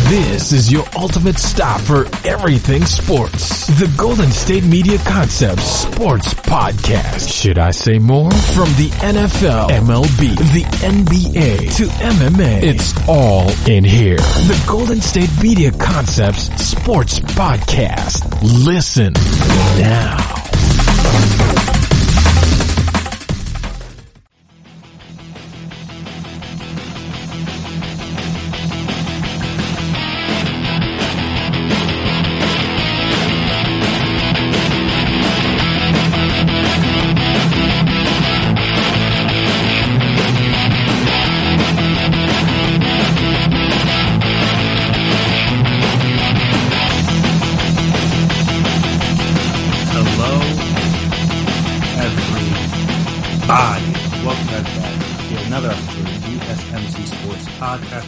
This is your ultimate stop for everything sports. The Golden State Media Concepts Sports Podcast. Should I say more? From the NFL, MLB, the NBA to MMA, it's all in here. The Golden State Media Concepts Sports Podcast. Listen now.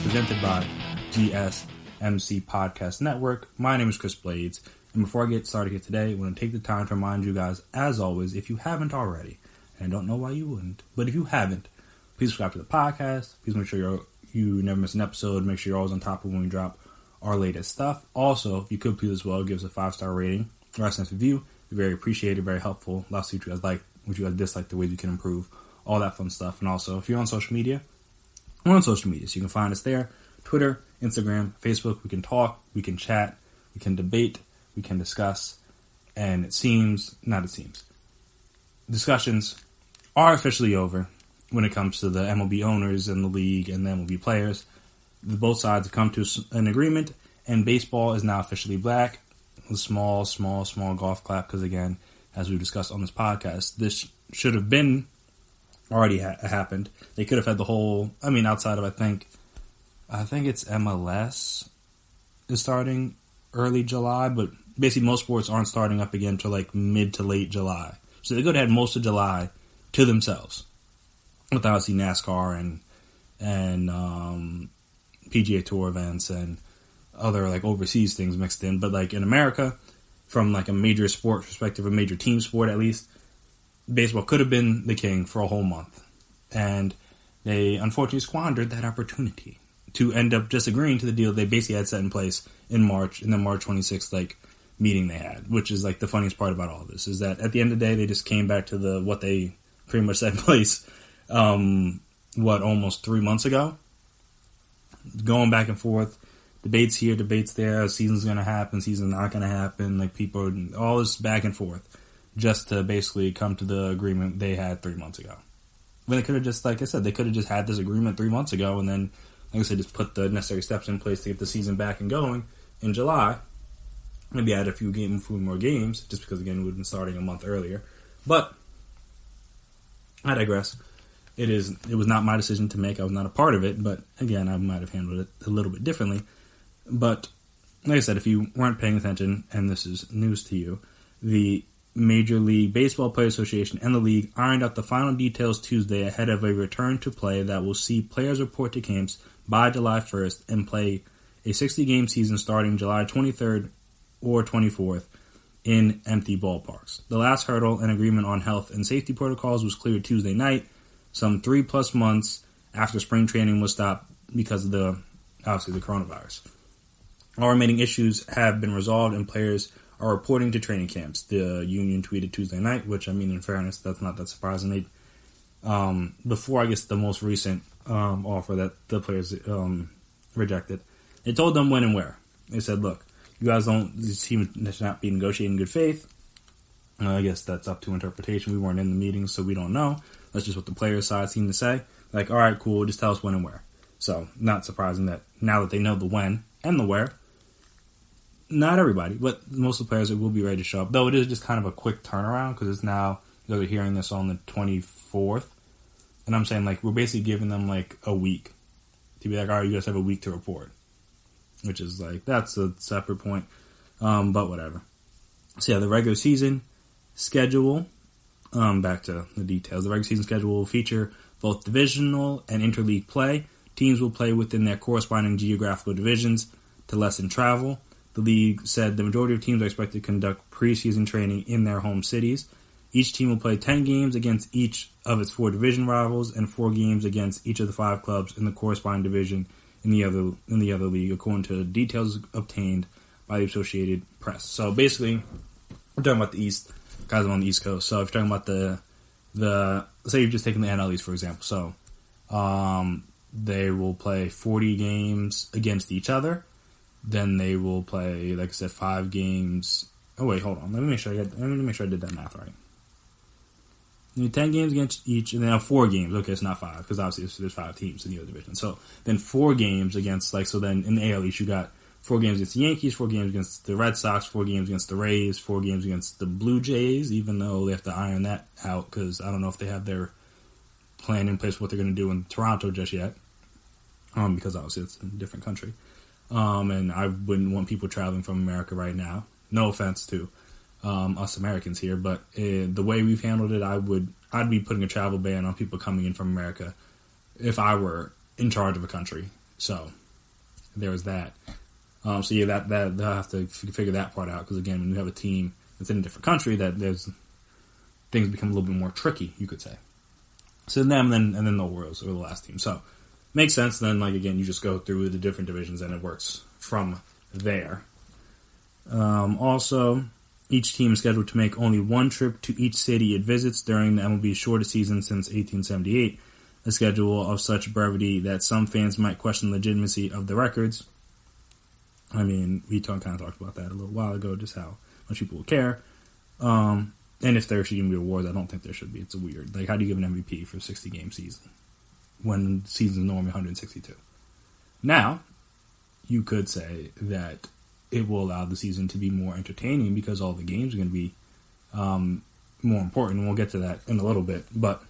Presented by GSMC Podcast Network. My name is Chris Blades, and before I get started here today, I want to take the time to remind you guys, as always, if you haven't already, and I don't know why you wouldn't, but if you haven't, please subscribe to the podcast. Please make sure you never miss an episode. Make sure you're always on top of when we drop our latest stuff. Also, if you could please as well, give us a 5-star rating or a nice review. Be very appreciated, very helpful. Lots of what you guys like, what you guys dislike, the ways you can improve, all that fun stuff. And also, if you're on social media, we're on social media, so you can find us there. Twitter, Instagram, Facebook. We can talk, we can chat, we can debate, we can discuss. And discussions are officially over when it comes to the MLB owners and the league and the MLB players. Both sides have come to an agreement, and baseball is now officially black. A small golf clap, because again, as we discussed on this podcast, this should have been already happened. They could have had the whole, outside of, I think it's MLS is starting early July, but basically most sports aren't starting up again until like mid to late July. So they could have had most of July to themselves, with obviously NASCAR and PGA Tour events and other like overseas things mixed in. But like in America, from like a major sport perspective, a major team sport at least, baseball could have been the king for a whole month. And they unfortunately squandered that opportunity to end up just agreeing to the deal they basically had set in place in March, in the March 26th meeting they had, which is like the funniest part about all this, is that at the end of the day, they just came back to what they pretty much set in place, almost 3 months ago, going back and forth, debates here, debates there, season's going to happen, season's not going to happen, like people, all this back and forth, just to basically come to the agreement they had 3 months ago. When they could have just, like I said, they could have just had this agreement 3 months ago, and then, like I said, just put the necessary steps in place to get the season back and going in July. Maybe add a few more games, just because, again, we've been starting a month earlier. But I digress. It was not my decision to make. I was not a part of it, but again, I might have handled it a little bit differently. But like I said, if you weren't paying attention, and this is news to you, the Major League Baseball Players Association and the league ironed out the final details Tuesday ahead of a return to play that will see players report to camps by July 1st and play a 60-game season starting July 23rd or 24th in empty ballparks. The last hurdle, an agreement on health and safety protocols, was cleared Tuesday night, some 3+ months after spring training was stopped because of the coronavirus. All remaining issues have been resolved and players are reporting to training camps. The union tweeted Tuesday night, which, in fairness, that's not that surprising. Before, I guess, the most recent offer that the players rejected, they told them when and where. They said, look, you guys seem to not be negotiating in good faith. I guess that's up to interpretation. We weren't in the meeting, so we don't know. That's just what the players' side seemed to say. Like, all right, cool, just tell us when and where. So, not surprising that now that they know the when and the where, not everybody, but most of the players will be ready to show up. Though it is just kind of a quick turnaround, because it's now, they're hearing this on the 24th. And I'm saying, we're basically giving them, a week to be like, all right, you guys have a week to report. Which is, that's a separate point. But whatever. So, yeah, the regular season schedule, back to the details. The regular season schedule will feature both divisional and interleague play. Teams will play within their corresponding geographical divisions to lessen travel. The league said the majority of teams are expected to conduct preseason training in their home cities. Each team will play 10 games against each of its 4 division rivals and 4 games against each of the 5 clubs in the corresponding division in the other league, according to details obtained by the Associated Press. So basically, we're talking about the East, guys on the East Coast. So if you're talking about the say you're just taking the NL East, for example. So they will play 40 games against each other. Then they will play, like I said, 5 games. Oh wait, hold on. Let me make sure I did that math right. You need 10 games against each, and then 4 games. Okay, it's not 5, because obviously there's 5 teams in the other division. So then 4 games against, so then in the AL East, you got 4 games against the Yankees, 4 games against the Red Sox, 4 games against the Rays, 4 games against the Blue Jays, even though they have to iron that out, because I don't know if they have their plan in place for what they're going to do in Toronto just yet, because obviously it's a different country. And I wouldn't want people traveling from America right now. No offense to us Americans here, but the way we've handled it, I'd be putting a travel ban on people coming in from America if I were in charge of a country. So there was that. So yeah, that they'll have to figure that part out, because again, when you have a team that's in a different country, that there's things become a little bit more tricky, you could say. So them and then the Orioles are the last team. So makes sense. Then again, you just go through the different divisions and it works from there. Also, each team is scheduled to make only one trip to each city it visits during the MLB's shortest season since 1878, a schedule of such brevity that some fans might question the legitimacy of the records. I mean, we kind of talked about that a little while ago, just how much people will care. And if there should even be awards, I don't think there should be. It's weird. How do you give an MVP for a 60-game season when the season is normally 162? Now, you could say that it will allow the season to be more entertaining because all the games are going to be more important, and we'll get to that in a little bit. But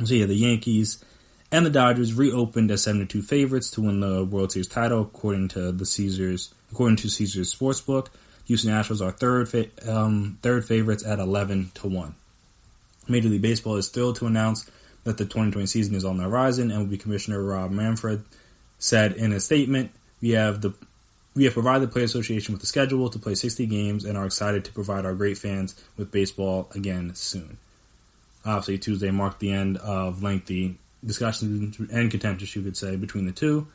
so yeah, the Yankees and the Dodgers reopened as 7-2 favorites to win the World Series title, according to Caesars Sportsbook. Houston Astros are third favorites at 11-1. Major League Baseball is thrilled to announce that the 2020 season is on the horizon, and MLB Commissioner Rob Manfred said in a statement, "We have provided the Players Association with a schedule to play 60 games and are excited to provide our great fans with baseball again soon." Obviously, Tuesday marked the end of lengthy discussions and contentious, you could say, between the two.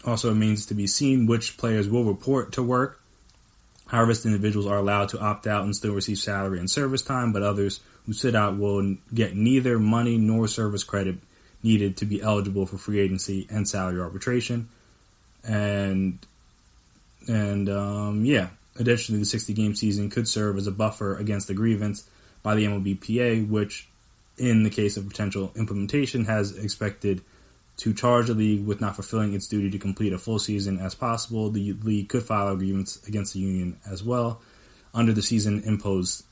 Also, it remains to be seen which players will report to work. Harvest individuals are allowed to opt out and still receive salary and service time, but others who sit out will get neither money nor service credit needed to be eligible for free agency and salary arbitration. And additionally, the 60-game season could serve as a buffer against the grievance by the MLBPA, which, in the case of potential implementation, has expected to charge the league with not fulfilling its duty to complete a full season as possible. The league could file a grievance against the union as well. Under the imposed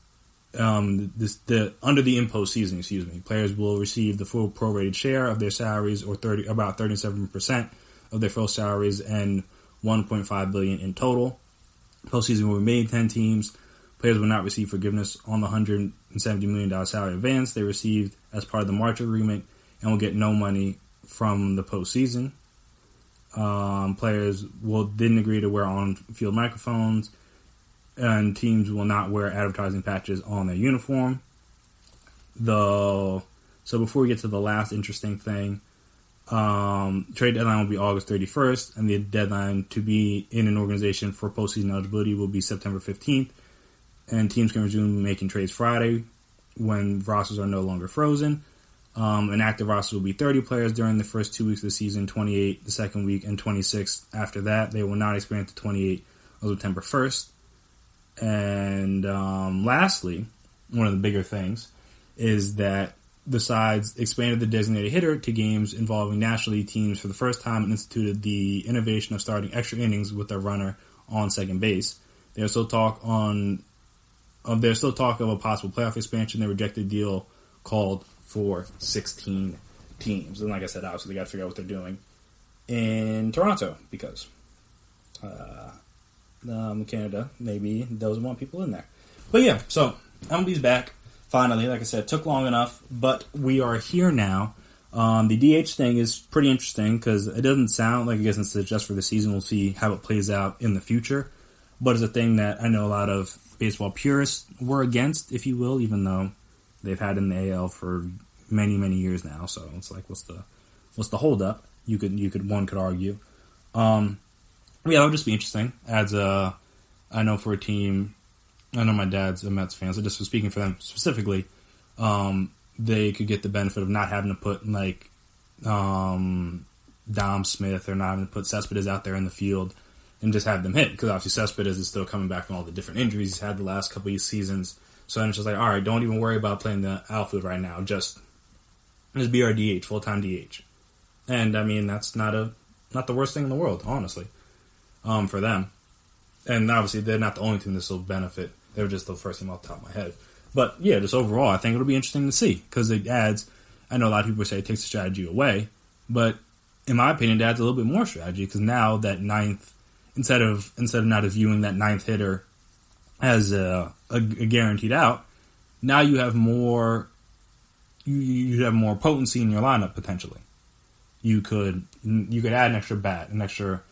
season, players will receive the full prorated share of their salaries, or about 37% of their full salaries, and $1.5 billion in total. Postseason will be made 10 teams. Players will not receive forgiveness on the $170 million salary advance they received as part of the March agreement, and will get no money from the postseason. Players didn't agree to wear on-field microphones, and teams will not wear advertising patches on their uniform. So before we get to the last interesting thing, trade deadline will be August 31st, and the deadline to be in an organization for postseason eligibility will be September 15th, and teams can resume making trades Friday when rosters are no longer frozen. An active roster will be 30 players during the first 2 weeks of the season, 28 the second week, and 26 after that. They will not expand to 28 on September 1st. And lastly, one of the bigger things is that the sides expanded the designated hitter to games involving National League teams for the first time and instituted the innovation of starting extra innings with a runner on second base. There's still talk of a possible playoff expansion. The rejected deal called for 16 teams. And like I said, obviously they got to figure out what they're doing in Toronto, because Canada maybe doesn't want people in there. But yeah, so MLB's back. Finally, like I said, took long enough, but we are here now. The DH thing is pretty interesting because it doesn't sound like, I guess it's just for the season. We'll see how it plays out in the future. But it's a thing that I know a lot of baseball purists were against, if you will, even though they've had in the AL for many, many years now. So it's like, what's what's the holdup? One could argue. Yeah, that would just be interesting. I know for a team, I know my dad's a Mets fan, so just speaking for them specifically, they could get the benefit of not having to put like Dom Smith or not having to put Cespedes out there in the field and just have them hit, because obviously Cespedes is still coming back from all the different injuries he's had the last couple of seasons. So then it's just like, all right, don't even worry about playing the outfield right now. Just be our DH, full-time DH. And, I mean, that's not the worst thing in the world, honestly, for them. And obviously they're not the only team this will benefit. They were just the first team off the top of my head. But, yeah, just overall, I think it'll be interesting to see, because it adds, I know a lot of people say it takes the strategy away, but in my opinion, it adds a little bit more strategy, because now that ninth, instead of not viewing that ninth hitter as a guaranteed out, now you have more potency in your lineup potentially. You could add an extra bat, an extra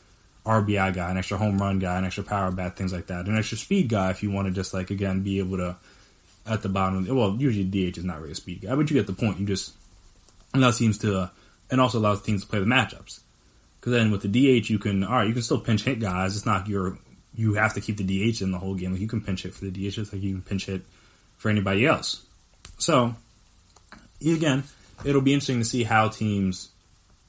RBI guy, an extra home run guy, an extra power bat, things like that, an extra speed guy if you want to just like again be able to at the bottom. Well, usually DH is not really a speed guy, but you get the point. You just allows teams to and also allows teams to play the matchups. Because then with the DH, you can still pinch hit guys. It's not you have to keep the DH in the whole game. Like you can pinch hit for the DH, just like you can pinch hit for anybody else. So, again, it'll be interesting to see how teams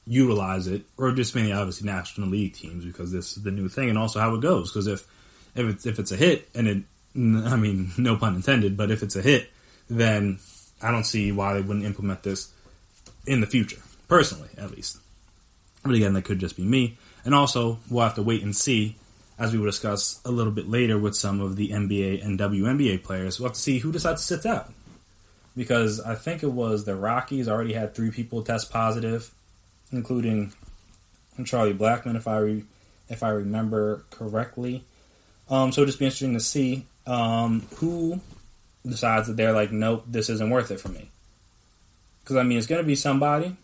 utilize it, or just mainly obviously National League teams, because this is the new thing, and also how it goes. Because if it's a hit, and I mean, no pun intended, but if it's a hit, then I don't see why they wouldn't implement this in the future, personally, at least. But again, that could just be me. And also, we'll have to wait and see, as we will discuss a little bit later with some of the NBA and WNBA players. We'll have to see who decides to sit out. Because I think it was the Rockies already had 3 people test positive, including Charlie Blackmon, if I remember correctly. So it'll just be interesting to see who decides that they're like, nope, this isn't worth it for me. Because, I mean, it's going to be somebody.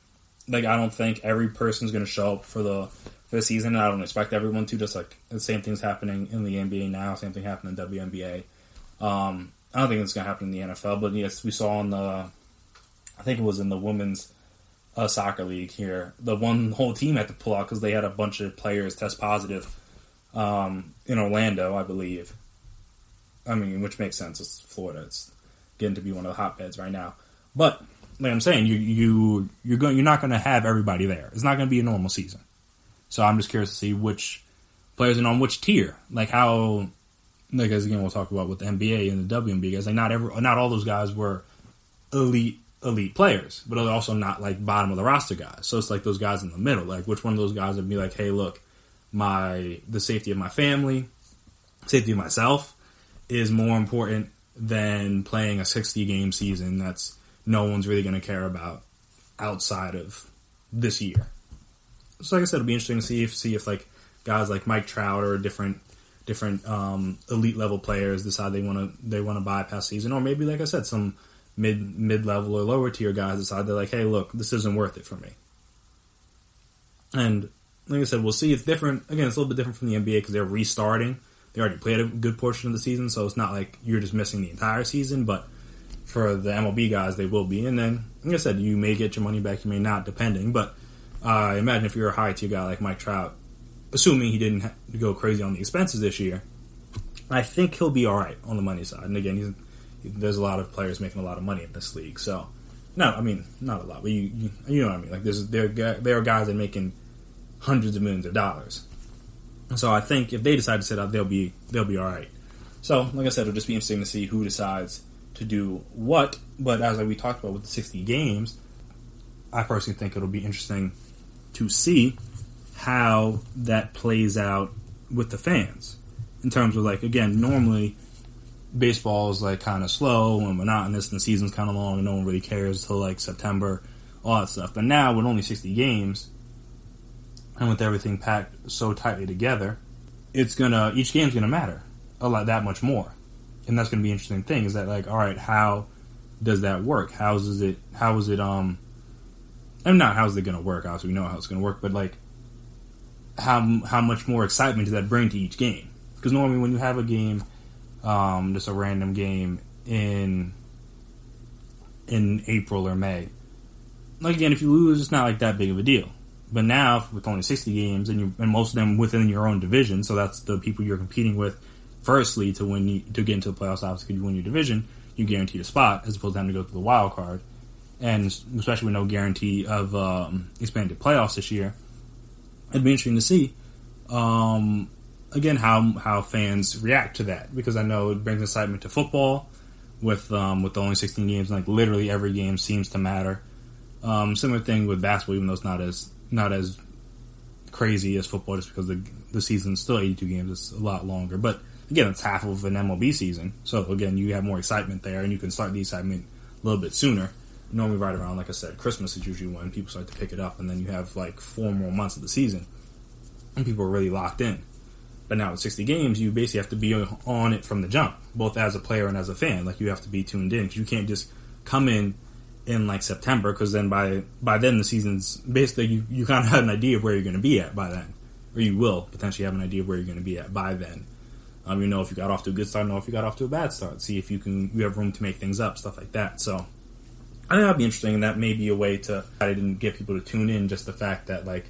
Like, I don't think every person's going to show up for the season. I don't expect everyone to. Just like the same thing's happening in the NBA now. Same thing happened in WNBA. I don't think it's going to happen in the NFL. But yes, we saw I think it was in the women's soccer league here, the one whole team had to pull out because they had a bunch of players test positive in Orlando, I believe. I mean, which makes sense. It's Florida. It's getting to be one of the hotbeds right now. But like I'm saying, you're not going to have everybody there. It's not going to be a normal season. So I'm just curious to see which players are on which tier. Like how, like as again we'll talk about with the NBA and the WNBA guys. Like not all those guys were elite players, but they're also not like bottom of the roster guys. So it's like those guys in the middle. Like which one of those guys would be like, hey, look, the safety of my family, safety of myself is more important than playing a 60-game season that's no one's really going to care about outside of this year. So like I said, it'll be interesting to see if like guys like Mike Trout or different elite level players decide they want to bypass season, or maybe like I said, some mid level or lower tier guys decide they're like, hey, look, this isn't worth it for me. And like I said, we'll see. It's different. Again, it's a little bit different from the NBA because they're restarting. They already played a good portion of the season, so it's not like you're just missing the entire season. But for the MLB guys, they will be. And then, like I said, you may get your money back, you may not, depending. But imagine if you're a high tier guy like Mike Trout, assuming he didn't go crazy on the expenses this year, I think he'll be all right on the money side. And again, there's a lot of players making a lot of money in this league. So, no, I mean, not a lot, but you know what I mean. Like there are guys that are making hundreds of millions of dollars. So I think if they decide to sit out, they'll be all right. So, like I said, it'll just be interesting to see who decides to do what. But as we talked about with the 60 games, I personally think it'll be interesting to see how that plays out with the fans. In terms of, like, again, normally baseball is, like, kind of slow and monotonous and the season's kind of long and no one really cares until, like, September, all that stuff. But now, with only 60 games, and with everything packed so tightly together, each game's gonna matter that much more, and that's gonna be an interesting thing. Is that like, all right, how does that work? How is it? And not how is it gonna work? Obviously, we know how it's gonna work, but like, how much more excitement does that bring to each game? Because normally, when you have a game, just a random game in April or May, like again, if you lose, it's not like that big of a deal. But now, with only 60 games, and most of them within your own division, so that's the people you're competing with, firstly, to get into the playoffs, obviously, if you win your division, you guarantee a spot, as opposed to having to go through the wild card. And especially with no guarantee of expanded playoffs this year, it'd be interesting to see, again, how fans react to that. Because I know it brings excitement to football with only 16 games, and like literally every game seems to matter. Similar thing with basketball, even though it's not as crazy as football, just because the season's still 82 games. It's a lot longer. But again, it's half of an MLB season. So again, you have more excitement there, and you can start the excitement a little bit sooner. Normally right around, like I said, Christmas is usually when people start to pick it up, and then you have like 4 more months of the season, and people are really locked in. But now with 60 games, you basically have to be on it from the jump, both as a player and as a fan. Like, you have to be tuned in, because you can't just come in like September, because then by then the season's basically, you kind of have an idea of where you're going to be at by then, or you will potentially have an idea of where you're going to be at by then. You know if you got off to a good start, know if you got off to a bad start, see if you have room to make things up, stuff like that. So I think that'd be interesting, and that may be a way to try to get people to tune in. Just the fact that like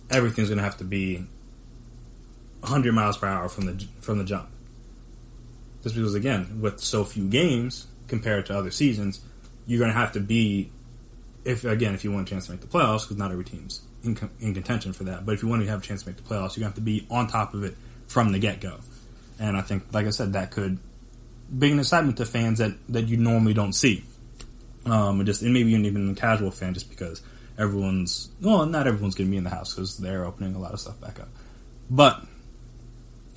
everything's going to have to be 100 miles per hour from the jump. Just because, again, with so few games compared to other seasons, you're going to have to be, if you want a chance to make the playoffs, because not every team's in contention for that, but if you want to have a chance to make the playoffs, you're going to have to be on top of it from the get-go. And I think, like I said, that could bring an excitement to fans that you normally don't see. And maybe even the casual fan, just because not everyone's going to be in the house, because they're opening a lot of stuff back up. But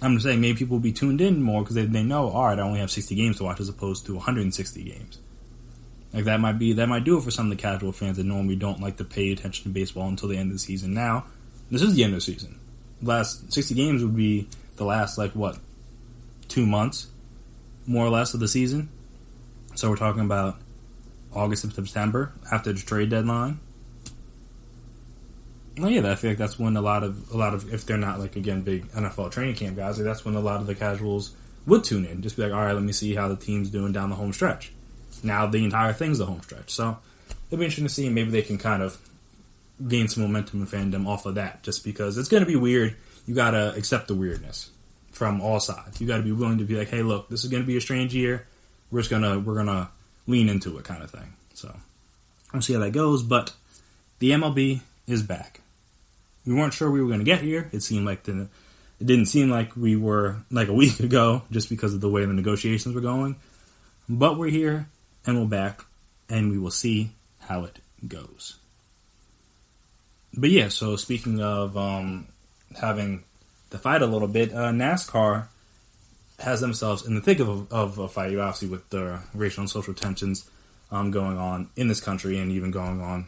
I'm just saying, maybe people will be tuned in more because they know, all right, I only have 60 games to watch as opposed to 160 games. Like, that might do it for some of the casual fans that normally don't like to pay attention to baseball until the end of the season. Now, this is the end of the season. The last 60 games would be the last, 2 months, more or less, of the season. So we're talking about August and September after the trade deadline. Well, yeah, I feel like that's when a lot of if they're not big NFL training camp guys, that's when a lot of the casuals would tune in. Just be like, all right, let me see how the team's doing down the home stretch. Now the entire thing's the home stretch, so it'll be interesting to see. Maybe they can kind of gain some momentum and fandom off of that. Just because it's going to be weird, you got to accept the weirdness from all sides. You got to be willing to be like, hey, look, this is going to be a strange year. We're gonna lean into it, kind of thing. So we'll see how that goes. But the MLB is back. We weren't sure we were going to get here. It didn't seem like we were a week ago, just because of the way the negotiations were going. But we're here, and we're back, and we will see how it goes. But yeah, so speaking of having to fight a little bit, NASCAR has themselves in the thick of a fight, obviously, with the racial and social tensions going on in this country, and even going on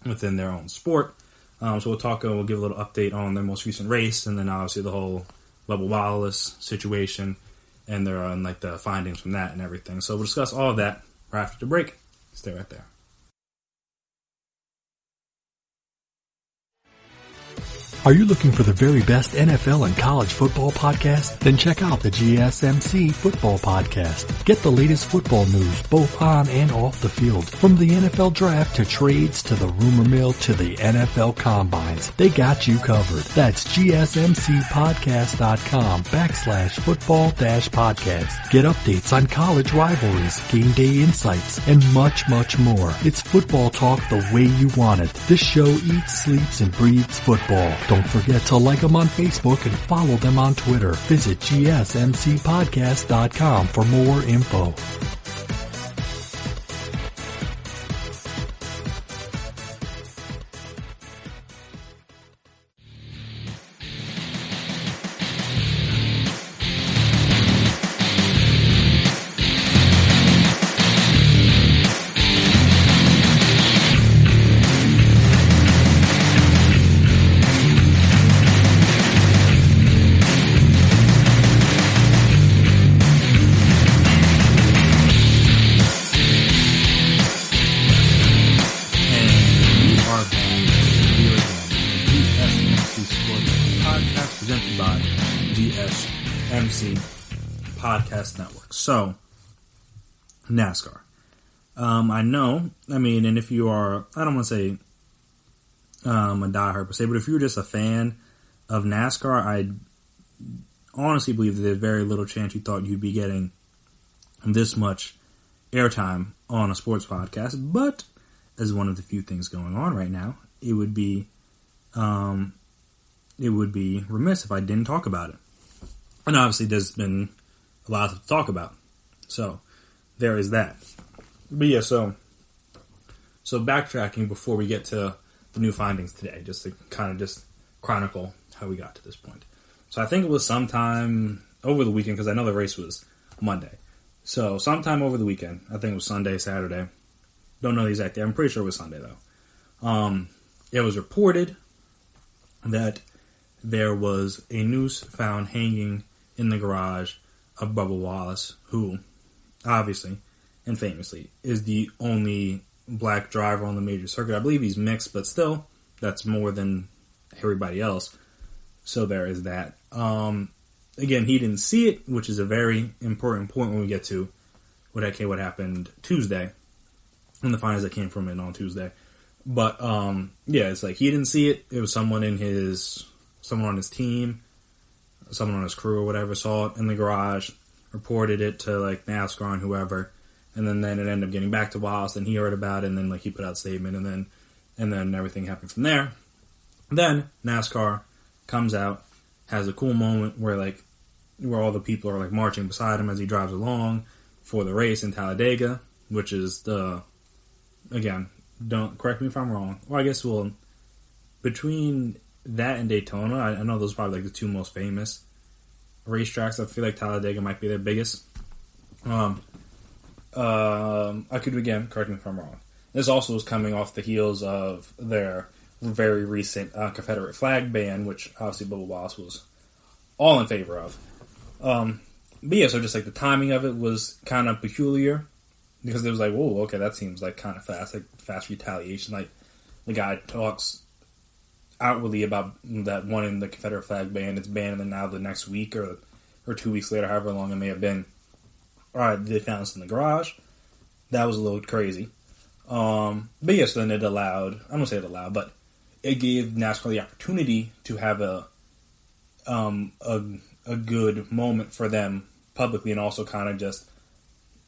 within their own sport. So we'll give a little update on their most recent race, and then obviously the whole Bubba Wallace situation, and the findings from that and everything. So we'll discuss all of that right after the break. Stay right there. Are you looking for the very best NFL and college football podcast? Then check out the GSMC Football Podcast. Get the latest football news both on and off the field. From the NFL Draft to trades to the rumor mill to the NFL Combines. They got you covered. That's GSMCpodcast.com/football-podcast. Get updates on college rivalries, game day insights, and much, much more. It's football talk the way you want it. This show eats, sleeps, and breathes football. Don't forget to like them on Facebook and follow them on Twitter. Visit GSMCpodcast.com for more info. GSMC Podcast Network. So, NASCAR. I know, and if you are, I don't want to say a diehard per se, but if you're just a fan of NASCAR, I honestly believe that there's very little chance you thought you'd be getting this much airtime on a sports podcast. But as one of the few things going on right now, it would be remiss if I didn't talk about it. And obviously, there's been a lot to talk about, so there is that. But yeah, so backtracking before we get to the new findings today, just to kind of just chronicle how we got to this point. So I think it was sometime over the weekend, because I know the race was Monday. So sometime over the weekend, I think it was Sunday, Saturday. Don't know the exact day. I'm pretty sure it was Sunday, though. It was reported that there was a noose found hanging in the garage of Bubba Wallace, who, obviously and famously, is the only black driver on the major circuit. I believe he's mixed, but still, that's more than everybody else. So there is that. Again, he didn't see it, which is a very important point when we get to what happened Tuesday, and the findings that came from it on Tuesday. But yeah, it's like he didn't see it. It was someone on his team, someone on his crew or whatever saw it in the garage, reported it to like NASCAR and whoever, and then it ended up getting back to Wallace, and he heard about it, and then like he put out a statement, and then everything happened from there. Then NASCAR comes out, has a cool moment where all the people are like marching beside him as he drives along for the race in Talladega, which is again, don't correct me if I'm wrong. Well, I guess between that and Daytona, I know those are probably like the two most famous racetracks. I feel like Talladega might be their biggest. I could, again, correct me if I'm wrong. This also was coming off the heels of their very recent Confederate flag ban, which obviously Bubba Wallace was all in favor of. But yeah, so just like the timing of it was kind of peculiar, because it was like, whoa, okay, that seems like kind of fast, like fast retaliation. Like the guy talks outwardly about that one in the Confederate flag ban, it's banned, and then now the next week or 2 weeks later, however long it may have been, all right, they found us in the garage. That was a little crazy. But yes, then it allowed, I don't say it allowed, but it gave NASCAR the opportunity to have a good moment for them publicly, and also kind of just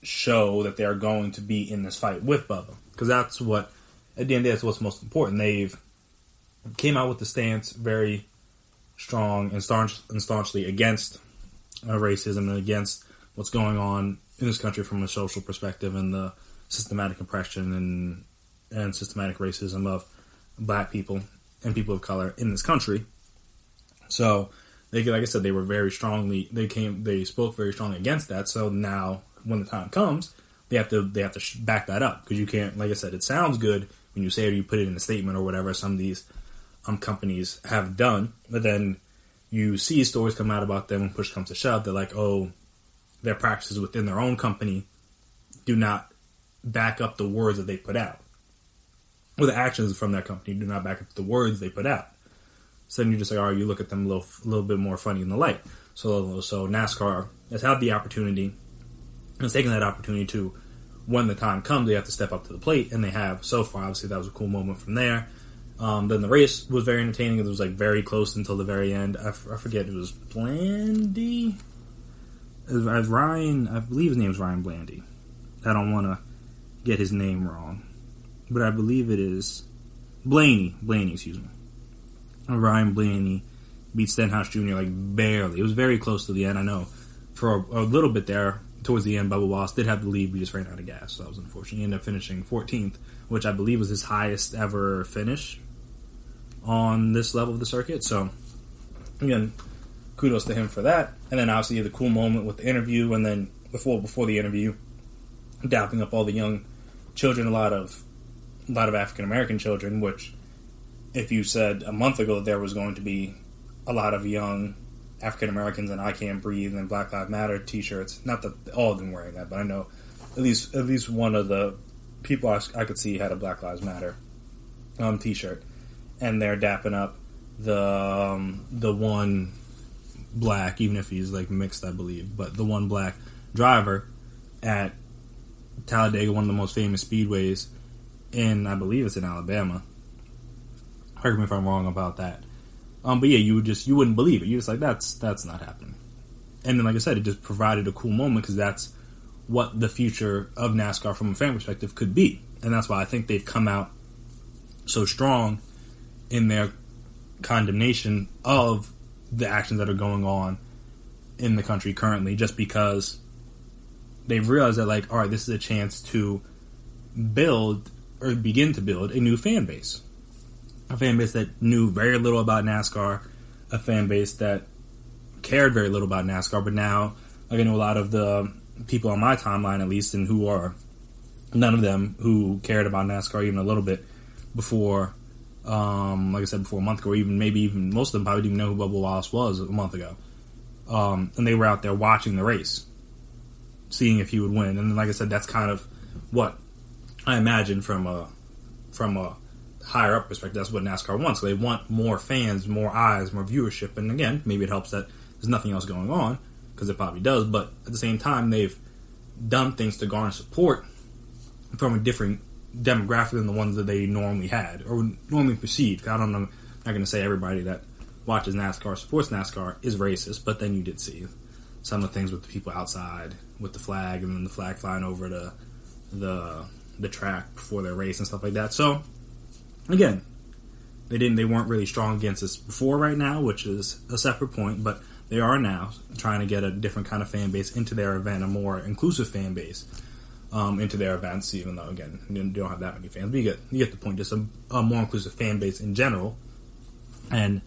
show that they're going to be in this fight with Bubba. Because that's what, at the end of the day, that's what's most important. They've came out with the stance very strong and staunchly against racism and against what's going on in this country from a social perspective, and the systematic oppression and systematic racism of black people and people of color in this country. So, like I said, they were very strongly, they spoke very strongly against that. So now, when the time comes, they have to back that up, because you can't, like I said, it sounds good when you say it or you put it in a statement or whatever some of these companies have done, but then you see stories come out about them when push comes to shove. They're like, oh, their practices within their own company do not back up the words that they put out, or the actions from their company do not back up the words they put out. So then you just like, all right, you look at them a little bit more funny in the light. So NASCAR has had the opportunity, and has taken that opportunity to, when the time comes, they have to step up to the plate, and they have so far. Obviously, that was a cool moment from there. Then the race was very entertaining. It was like very close until the very end. I forget, it was Blandy? Ryan, I believe his name's Ryan Blandy. I don't want to get his name wrong, but I believe it is Blaney, excuse me. Ryan Blaney beat Stenhouse Jr. like barely. It was very close to the end. I know for a little bit there, towards the end, Bubba Wallace did have the lead. We just ran out of gas, so that was unfortunate. He ended up finishing 14th, which I believe was his highest ever finish on this level of the circuit. So, again, kudos to him for that. And then obviously the cool moment with the interview, and then before the interview, dapping up all the young children, a lot of African American children, which, if you said a month ago that there was going to be a lot of young African Americans and I Can't Breathe and Black Lives Matter t-shirts, not that all of them wearing that, but I know at least one of the people I could see had a Black Lives Matter t-shirt, and they're dapping up the one black, even if he's like mixed, I believe, but the one black driver at Talladega, one of the most famous speedways I believe it's in Alabama. Correct me if I'm wrong about that. But yeah, you wouldn't believe it. You're just like, that's not happening. And then, like I said, it just provided a cool moment because that's what the future of NASCAR from a fan perspective could be. And that's why I think they've come out so strong in their condemnation of the actions that are going on in the country currently, just because they've realized that, like, all right, this is a chance to build or begin to build a new fan base. A fan base that knew very little about NASCAR, a fan base that cared very little about NASCAR, but now, like, I know a lot of the people on my timeline, at least, and who are none of them who cared about NASCAR even a little bit before, like I said, before a month ago, or maybe even most of them probably didn't even know who Bubba Wallace was a month ago. And they were out there watching the race, seeing if he would win. And like I said, that's kind of what I imagine from a higher up perspective. That's what NASCAR wants. So they want more fans, more eyes, more viewership. And again, maybe it helps that there's nothing else going on, because it probably does. But at the same time, they've done things to garner support from a different demographic than the ones that they normally had or normally perceived. I don't know. I'm not going to say everybody that watches NASCAR, supports NASCAR, is racist, but then you did see some of the things with the people outside with the flag, and then the flag flying over the track before their race and stuff like that. So again, they weren't really strong against us before right now, which is a separate point, but they are now trying to get a different kind of fan base into their event, a more inclusive fan base into their events, even though, again, you don't have that many fans. But you get the point, just a more inclusive fan base in general. And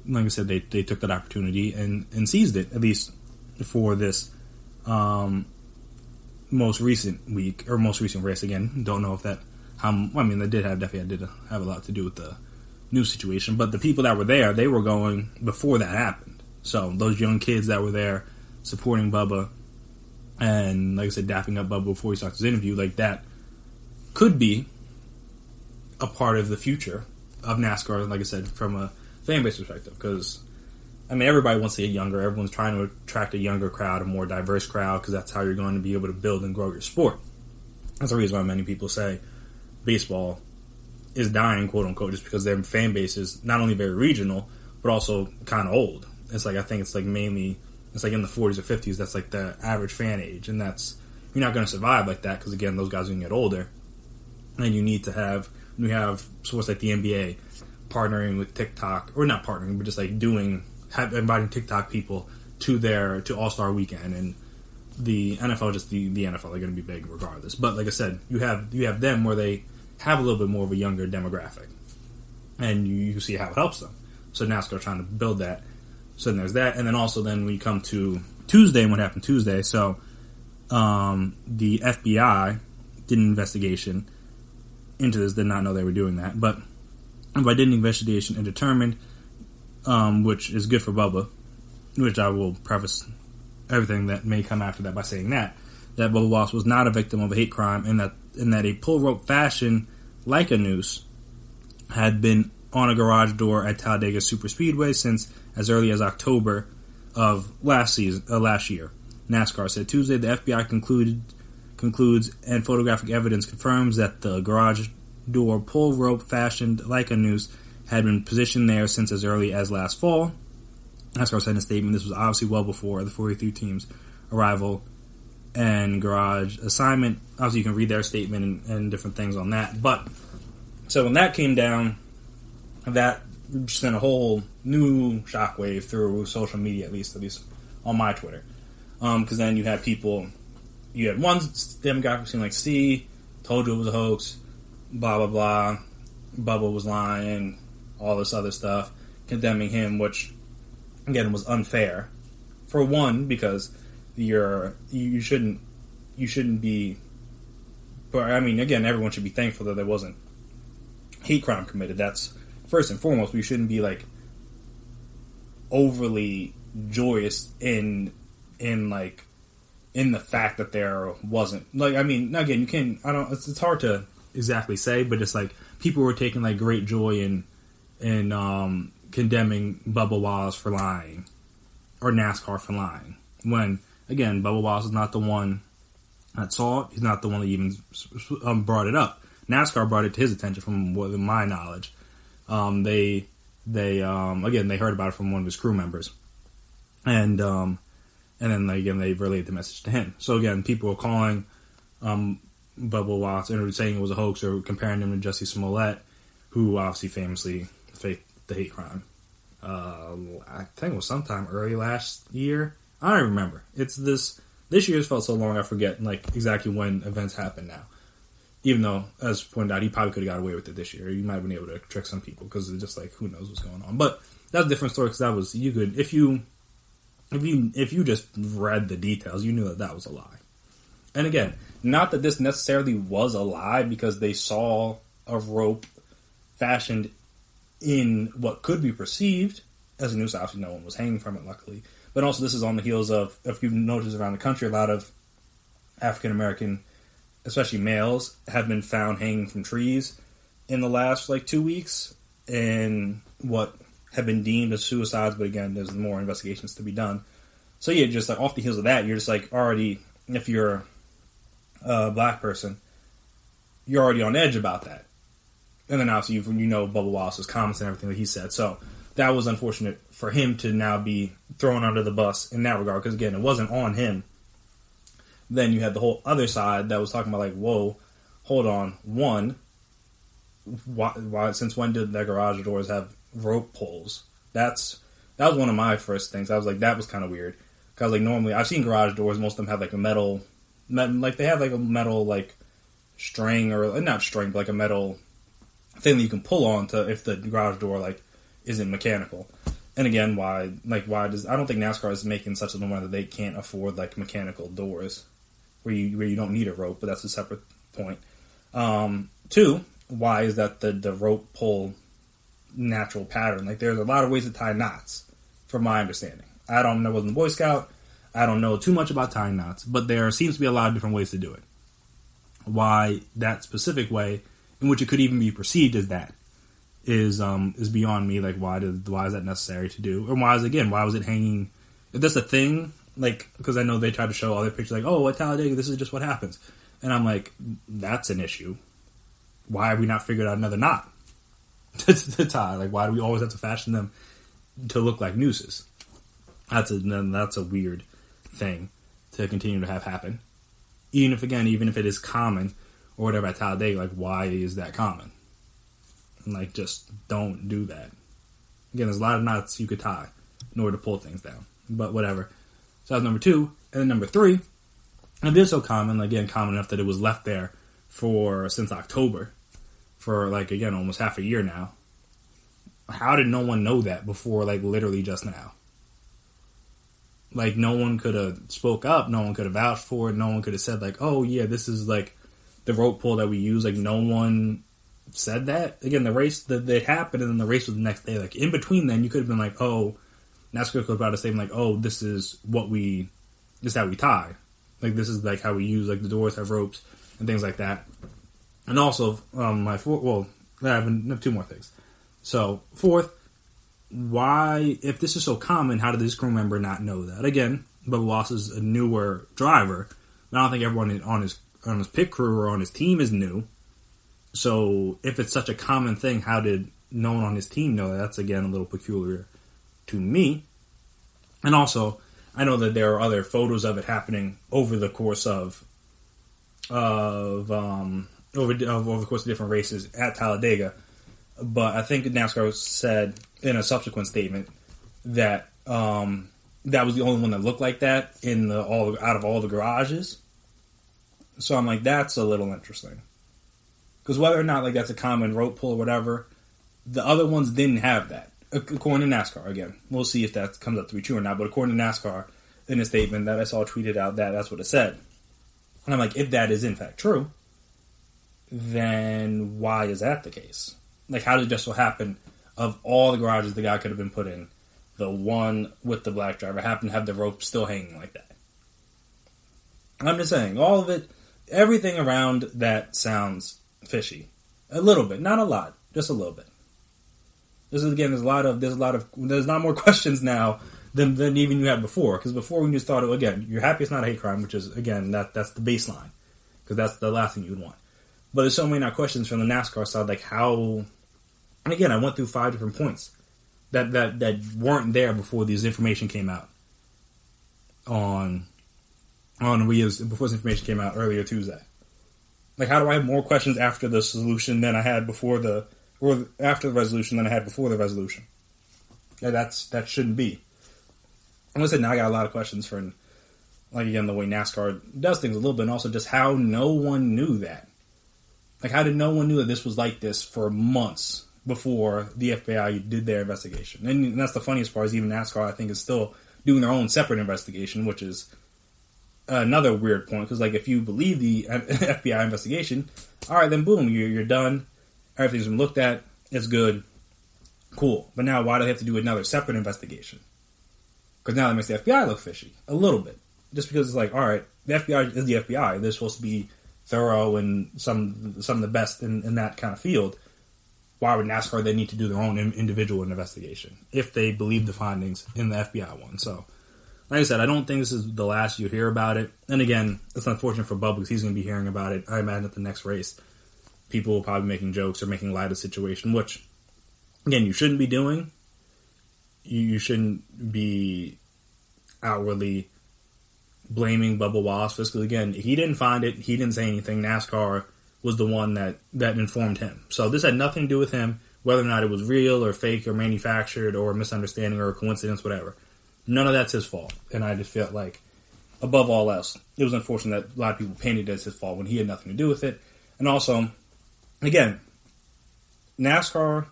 like I said, they took that opportunity and seized it, at least for this most recent week, or most recent race. Again, don't know if that, they did have a lot to do with the news situation, but the people that were there, they were going before that happened. So those young kids that were there supporting Bubba, and like I said, dapping up Bubba before he starts his interview, like that could be a part of the future of NASCAR, like I said, from a fan base perspective. Because, everybody wants to get younger. Everyone's trying to attract a younger crowd, a more diverse crowd, because that's how you're going to be able to build and grow your sport. That's the reason why many people say baseball is dying, quote unquote, just because their fan base is not only very regional, but also kind of old. It's like, I think it's like mainly, it's like in the 40s or 50s, that's like the average fan age, and that's, you're not going to survive like that, because again, those guys are going to get older, and you need to have, we have source like the NBA partnering with TikTok, or not partnering, but just like inviting TikTok people to All-Star Weekend, and the NFL, just the NFL, are going to be big regardless. But like I said, you have them where they have a little bit more of a younger demographic, and you see how it helps them. So NASCAR trying to build that. So then there's that, and then also then we come to Tuesday and what happened Tuesday. So the FBI did an investigation into this. Did not know they were doing that, but I did an investigation and determined, which is good for Bubba, which I will preface everything that may come after that by saying that Bubba Wallace was not a victim of a hate crime, and that a pull rope fashioned like a noose had been on a garage door at Talladega Superspeedway since as early as October of last year. NASCAR said Tuesday the FBI concludes and photographic evidence confirms that the garage door pull rope fashioned like a noose had been positioned there since as early as last fall. NASCAR said in a statement this was obviously well before the 43 team's arrival and garage assignment. Obviously you can read their statement and different things on that. But so when that came down, that sent a whole new shockwave through social media, at least on my Twitter. Because then you had one demographic saying like, see, told you it was a hoax, blah, blah, blah, Bubba was lying, all this other stuff, condemning him, which, again, was unfair. For one, because you shouldn't be, but again, everyone should be thankful that there wasn't hate crime committed. That's first and foremost. We shouldn't be like overly joyous in the fact that there wasn't, like, again, you can, it's hard to exactly say, but it's like people were taking like great joy in condemning Bubba Wallace for lying or NASCAR for lying, when again Bubba Wallace is not the one that saw it. He's not the one that even brought it up. NASCAR brought it to his attention, from my knowledge. They heard about it from one of his crew members, and then again they relayed the message to him. So again, people were calling Bubba Watts and saying it was a hoax, or comparing him to Jussie Smollett, who obviously famously faked the hate crime. I think it was sometime early last year. I don't remember. It's this year's felt so long I forget like exactly when events happened now. Even though, as pointed out, he probably could have got away with it this year. He might have been able to trick some people because it's just like, who knows what's going on. But that's a different story, because that was, you could, if you just read the details, you knew that was a lie. And again, not that this necessarily was a lie, because they saw a rope fashioned in what could be perceived as a noose. Obviously, no one was hanging from it, luckily. But also, this is on the heels of, if you've noticed around the country, a lot of African American, especially males, have been found hanging from trees in the last 2 weeks, and what have been deemed as suicides. But again, there's more investigations to be done. So yeah, just off the heels of that, you're just already, if you're a black person, you're already on edge about that. And then obviously you know Bubba Wallace's comments and everything that he said. So that was unfortunate for him to now be thrown under the bus in that regard, because again, it wasn't on him. Then you had the whole other side that was talking about whoa, hold on. One, why since when did the garage doors have rope pulls? That was one of my first things. I was like, that was kind of weird, because normally I've seen garage doors, most of them have a metal, they have a metal string, or not string, but a metal thing that you can pull on to if the garage door isn't mechanical. And again, why does, I don't think NASCAR is making such a norm that they can't afford mechanical doors where you don't need a rope, but that's a separate point. Two, why is that the rope pull natural pattern? There's a lot of ways to tie knots, from my understanding. I wasn't a Boy Scout. I don't know too much about tying knots, but there seems to be a lot of different ways to do it. Why that specific way, in which it could even be perceived as that, is beyond me. Why is that necessary to do? And why was it hanging? If that's a thing, because I know they try to show other pictures, oh, at Talladega, this is just what happens. And I'm like, that's an issue. Why have we not figured out another knot to tie? Why do we always have to fashion them to look like nooses? That's a weird thing to continue to have happen. Even if it is common or whatever at Talladega, why is that common? Just don't do that. Again, there's a lot of knots you could tie in order to pull things down. But whatever. So that was number two. And then number three, and this is so common, common enough that it was left there since October, for again, almost half a year now. How did no one know that before, literally just now? No one could have spoke up, no one could have vouched for it, no one could have said oh yeah, this is the rope pull that we use. No one said that. Again, the race that happened, and then the race was the next day. In between then, you could have been oh, NASCAR could have brought a statement oh, this is how we tie. This is how we use the doors have ropes and things like that. And also, I have two more things. So, fourth, why, if this is so common, how did this crew member not know that? Again, Bubba Wallace is a newer driver, but I don't think everyone on his pit crew or on his team is new. So, if it's such a common thing, how did no one on his team know that? That's, again, a little peculiar to me. And also, I know that there are other photos of it happening over the course of different races at Talladega. But I think NASCAR said in a subsequent statement that that was the only one that looked like that out of all the garages. So I'm like, that's a little interesting. Because whether or not that's a common rope pull or whatever, the other ones didn't have that. According to NASCAR, again, we'll see if that comes up to be true or not. But according to NASCAR, in a statement that I saw tweeted out, that's what it said. And I'm like, if that is in fact true, then why is that the case? How did it just so happen, of all the garages the guy could have been put in, the one with the black driver happened to have the rope still hanging like that? I'm just saying, all of it, everything around that sounds fishy. A little bit, not a lot, just a little bit. This is, again, there's a lot more questions now than even you had before. Because before we just thought, again, you're happy it's not a hate crime, which is, again, that's the baseline. Because that's the last thing you would want. But there's so many now questions from the NASCAR side, like how... And again, I went through 5 different points that weren't there before this information came out. Before this information came out earlier Tuesday. Like, how do I have more questions after the solution than I had or after the resolution than I had before the resolution? Yeah, that shouldn't be. Like I said, now I got a lot of questions for, like, again, the way NASCAR does things a little bit, and also just how no one knew that. Like, how did no one knew that this was like this for months before the FBI did their investigation? And that's the funniest part, is even NASCAR, I think, is still doing their own separate investigation, which is another weird point, because, like, if you believe the FBI investigation, all right, then boom, you're done. Everything's been looked at. It's good. Cool. But now, why do they have to do another separate investigation? Because now that makes the FBI look fishy. A little bit. Just because it's like, all right, the FBI is the FBI. They're supposed to be thorough and some of the best in that kind of field. Why would NASCAR then need to do their own individual investigation if they believe the findings in the FBI one? So, like I said, I don't think this is the last you hear about it. And again, it's unfortunate for Bubba because he's going to be hearing about it. I imagine at the next race, people will probably be making jokes or making light of the situation, which, again, you shouldn't be doing. You shouldn't be outwardly blaming Bubba Wallace because, again, he didn't find it. He didn't say anything. NASCAR was the one that informed him. So this had nothing to do with him, whether or not it was real or fake or manufactured or misunderstanding or coincidence, whatever. None of that's his fault. And I just felt like, above all else, it was unfortunate that a lot of people painted it as his fault when he had nothing to do with it. And also, again, NASCAR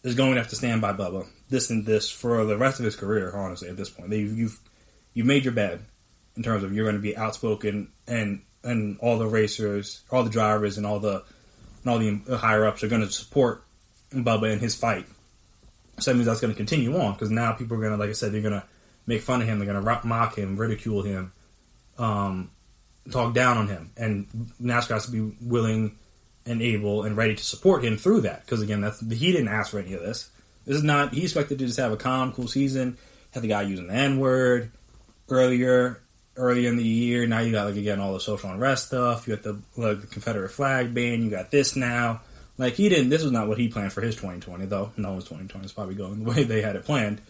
is going to have to stand by Bubba this for the rest of his career, honestly, at this point. You've made your bed in terms of you're going to be outspoken and all the racers, all the drivers, and all the higher-ups are going to support Bubba in his fight. So that means that's going to continue on, because now people are going to, like I said, they're going to make fun of him, they're going to mock him, ridicule him, talk down on him. And NASCAR has to be willing and able and ready to support him through that. Because, again, he didn't ask for any of this. This is not, he expected to just have a calm, cool season, had the guy using the N-word earlier in the year. Now you got, like, again, all the social unrest stuff. You got the Confederate flag ban. You got this now. Like, this was not what he planned for his 2020, though. No one's 2020 is probably going the way they had it planned.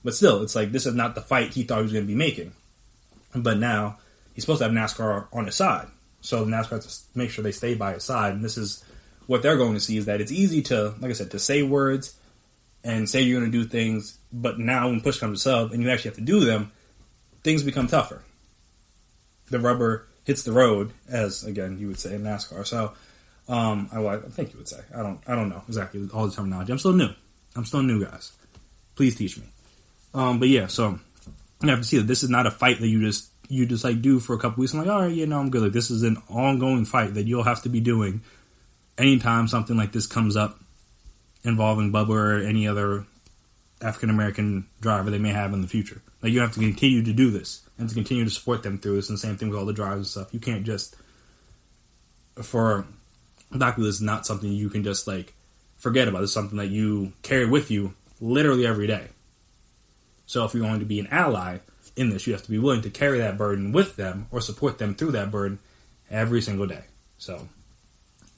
But still, it's like, this is not the fight he thought he was going to be making. But now, he's supposed to have NASCAR on his side. So NASCAR has to make sure they stay by his side. And this is what they're going to see, is that it's easy to, like I said, to say words and say you're going to do things. But now when push comes to shove and you actually have to do them, things become tougher. The rubber hits the road, as, again, you would say in NASCAR. So, I think you would say. I don't know exactly all the terminology. I'm still new, guys. Please teach me. But yeah, so you have to see that this is not a fight that you just like do for a couple weeks. I'm like, all right, I'm good. Like, this is an ongoing fight that you'll have to be doing anytime something like this comes up involving Bubba or any other African American driver they may have in the future. Like, you have to continue to do this and to continue to support them through this. And the same thing with all the drivers and stuff. You can't just, for Docu, this is not something you can just, like, forget about. It's something that you carry with you literally every day. So if you're going to be an ally in this, you have to be willing to carry that burden with them or support them through that burden every single day. So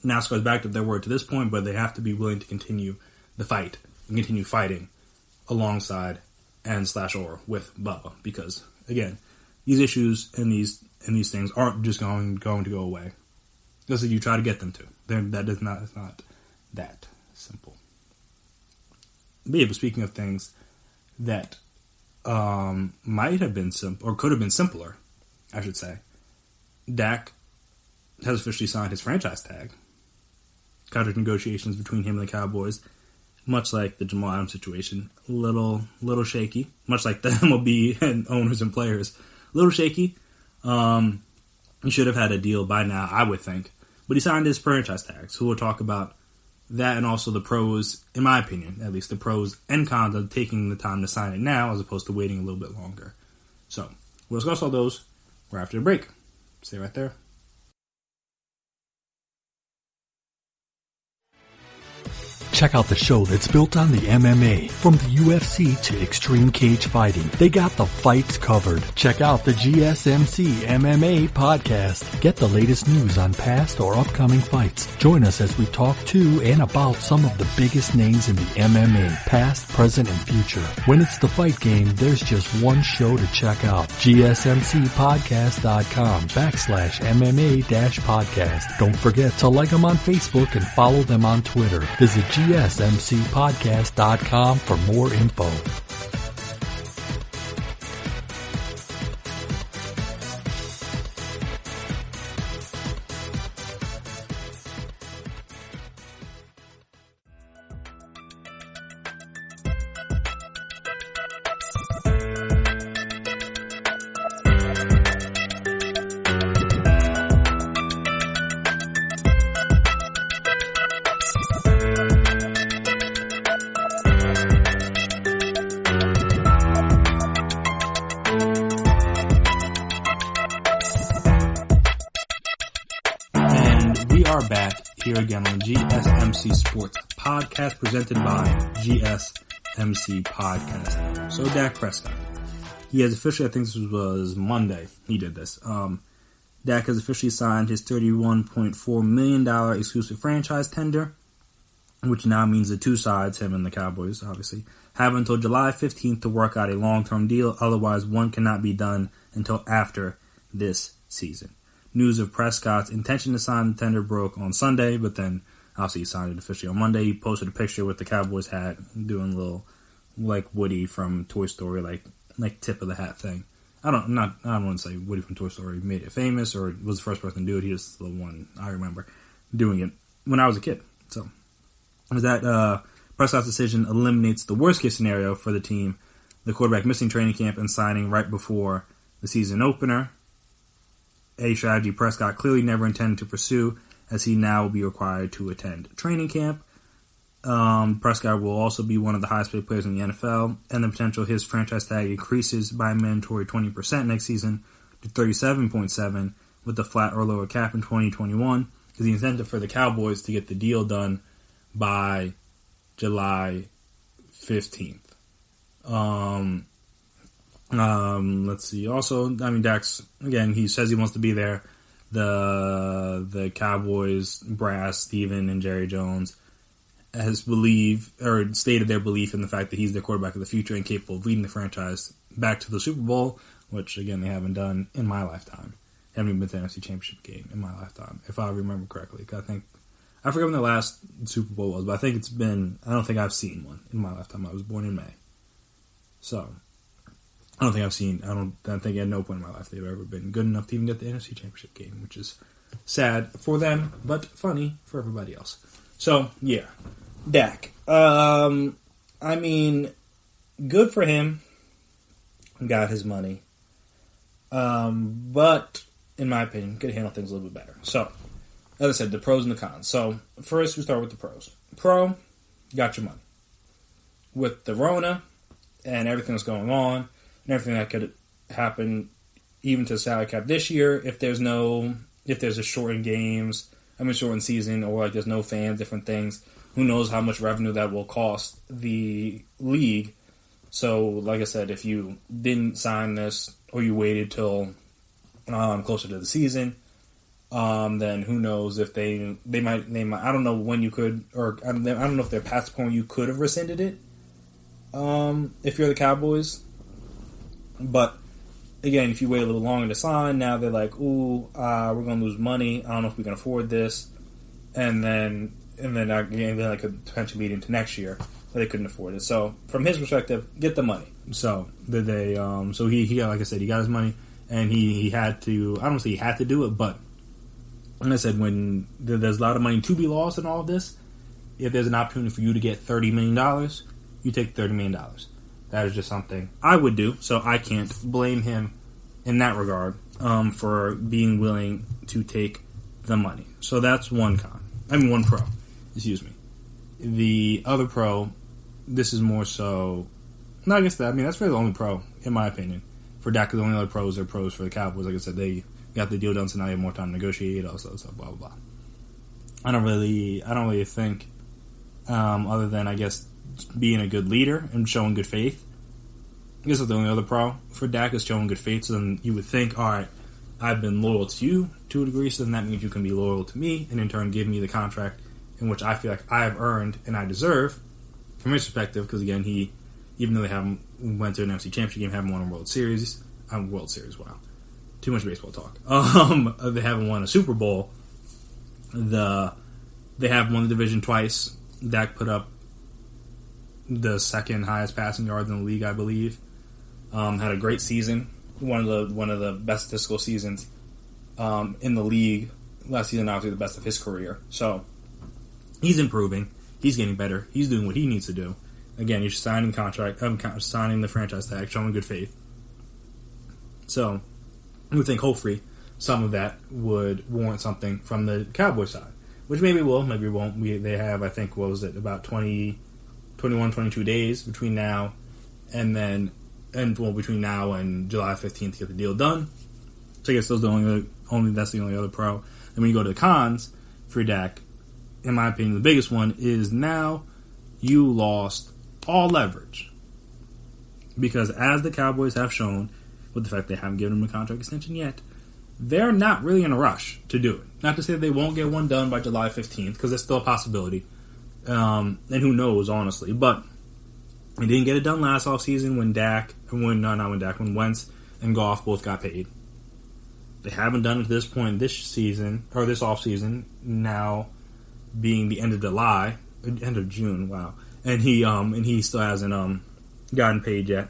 NASCAR's backed up their word to this point, but they have to be willing to continue the fight and continue fighting alongside and/or with Bubba, because, again, these issues and these things aren't just going to go away. Just as you try to get them to. It's not that simple. But yeah, but speaking of things that might have been simple, or could have been simpler, I should say, Dak has officially signed his franchise tag. Contract negotiations between him and the Cowboys, much like the Jamal Adams situation, little shaky. Much like the MLB and owners and players, a little shaky. He should have had a deal by now, I would think. But he signed his franchise tag, so we'll talk about that and also the pros, in my opinion, at least the pros and cons of taking the time to sign it now as opposed to waiting a little bit longer. So, we'll discuss all those right after the break. Stay right there. Check out the show that's built on the MMA. From the UFC to extreme cage fighting, they got the fights covered. Check out the GSMC MMA podcast. Get the latest news on past or upcoming fights. Join us as we talk to and about some of the biggest names in the MMA, past, present, and future. When it's the fight game, there's just one show to check out. GSMCpodcast.com/MMA-podcast. Don't forget to like them on Facebook and follow them on Twitter. Visit GSMCpodcast.com for more info. Here again on the GSMC Sports Podcast, presented by GSMC Podcast. So Dak Prescott, he has officially, I think this was Monday, he did this. Dak has officially signed his $31.4 million exclusive franchise tender, which now means the two sides, him and the Cowboys, obviously, have until July 15th to work out a long-term deal. Otherwise, one cannot be done until after this season. News of Prescott's intention to sign the tender broke on Sunday, but then obviously he signed it officially on Monday. He posted a picture with the Cowboys hat, doing a little like Woody from Toy Story, like tip of the hat thing. I don't want to say Woody from Toy Story made it famous or was the first person to do it. He was the one I remember doing it when I was a kid. So that Prescott's decision eliminates the worst case scenario for the team, the quarterback missing training camp and signing right before the season opener. A strategy Prescott clearly never intended to pursue, as he now will be required to attend training camp. Prescott will also be one of the highest paid players in the NFL, and the potential his franchise tag increases by a mandatory 20% next season to 37.7 with a flat or lower cap in 2021. Because the incentive for the Cowboys to get the deal done by July 15th. Let's see. Also, I mean, Dax, again, he says he wants to be there. The Cowboys brass, Steven and Jerry Jones, has stated their belief in the fact that he's the quarterback of the future and capable of leading the franchise back to the Super Bowl, which, again, they haven't done in my lifetime. Haven't even been to the NFC Championship game in my lifetime, if I remember correctly. I forget when the last Super Bowl was, but I don't think I've seen one in my lifetime. I was born in May. So, I don't think at no point in my life they've ever been good enough to even get the NFC Championship game, which is sad for them, but funny for everybody else. So, yeah. Dak. I mean, good for him. Got his money. But, in my opinion, could handle things a little bit better. So, as I said, the pros and the cons. So, first we start with the pros. Pro, got your money. With the Rona and everything that's going on, and everything that could happen even to the salary cap this year if there's a shortened season, or like there's no fans, different things. Who knows how much revenue that will cost the league. So, like I said, if you didn't sign this or you waited till closer to the season, then who knows if they might, I don't know when you could, or I don't know if they're past the point you could have rescinded it if you're the Cowboys. But, again, if you wait a little longer to sign, now they're like, we're going to lose money. I don't know if we can afford this. And then that could potentially lead into next year, but they couldn't afford it. So, from his perspective, get the money. So, he got, like I said, he got his money, and he had to, I don't say he had to do it, but, like I said, when there's a lot of money to be lost in all of this, if there's an opportunity for you to get $30 million, you take $30 million. That is just something I would do, so I can't blame him in that regard for being willing to take the money. So that's one pro. Excuse me. The other pro, this is more so... No, I guess that's really the only pro, in my opinion. For Dak, the only other pros are pros for the Cowboys. Like I said, they got the deal done, so now they have more time to negotiate, also, so blah, blah, blah. I don't really think other than, I guess, being a good leader and showing good faith. I guess that's the only other pro for Dak is showing good faith. So then you would think, all right, I've been loyal to you to a degree, so then that means you can be loyal to me and in turn give me the contract in which I feel like I have earned and I deserve from his perspective. Because again, even though they haven't went to an NFC Championship game, haven't won a World Series. Wow. Too much baseball talk. They haven't won a Super Bowl. They have won the division twice. Dak put up the second highest passing yards in the league, I believe. Had a great season. One of the best statistical seasons in the league. Last season, obviously, the best of his career. So he's improving. He's getting better. He's doing what he needs to do. Again, he's signing the contract, signing the franchise tag, showing good faith. So I would think hopefully some of that would warrant something from the Cowboys side, which maybe will, maybe won't. They have, I think, what was it, about 22 days between now and between now and July 15th to get the deal done. So I guess that's the only other pro. And when you go to the cons for Dak, in my opinion, the biggest one is now you lost all leverage. Because as the Cowboys have shown, with the fact they haven't given him a contract extension yet, they're not really in a rush to do it. Not to say they won't get one done by July 15th, because it's still a possibility. And who knows, honestly. But they didn't get it done last offseason when Wentz and Goff both got paid. They haven't done it at this point this season, or this offseason, now being the end of June, wow. And he still hasn't gotten paid yet.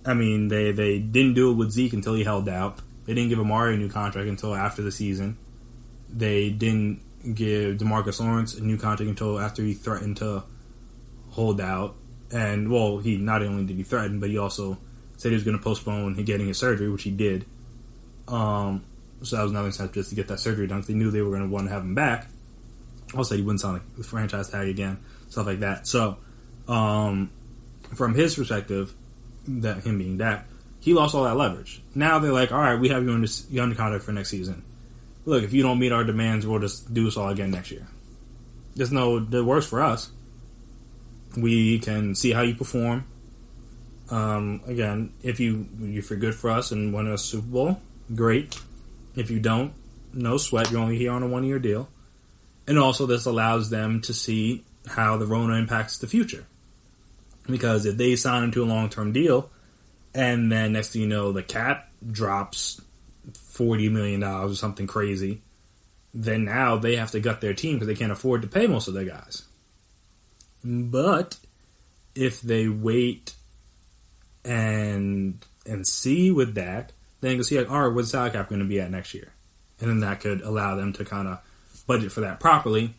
I mean, they didn't do it with Zeke until he held out. They didn't give Amari a new contract until after the season. They didn't give DeMarcus Lawrence a new contract until after he threatened to hold out. And, well, he not only did he threaten, but he also said he was going to postpone getting his surgery, which he did. So that was another incentive just to get that surgery done, because they knew they were going to want to have him back. Also, he wouldn't sign the franchise tag again, stuff like that. So, from his perspective, that him being Dak, he lost all that leverage. Now they're like, all right, we have you under contract for next season. Look, if you don't meet our demands, we'll just do this all again next year. That works for us. We can see how you perform. Again, if you're good for us and win a Super Bowl, great. If you don't, no sweat. You're only here on a 1-year deal. And also, this allows them to see how the Rona impacts the future. Because if they sign into a long-term deal, and then next thing you know, the cap drops $40 million or something crazy, then now they have to gut their team because they can't afford to pay most of their guys. But if they wait and see with Dak, then you can see, like, all right, what's the salary cap going to be at next year? And then that could allow them to kind of budget for that properly.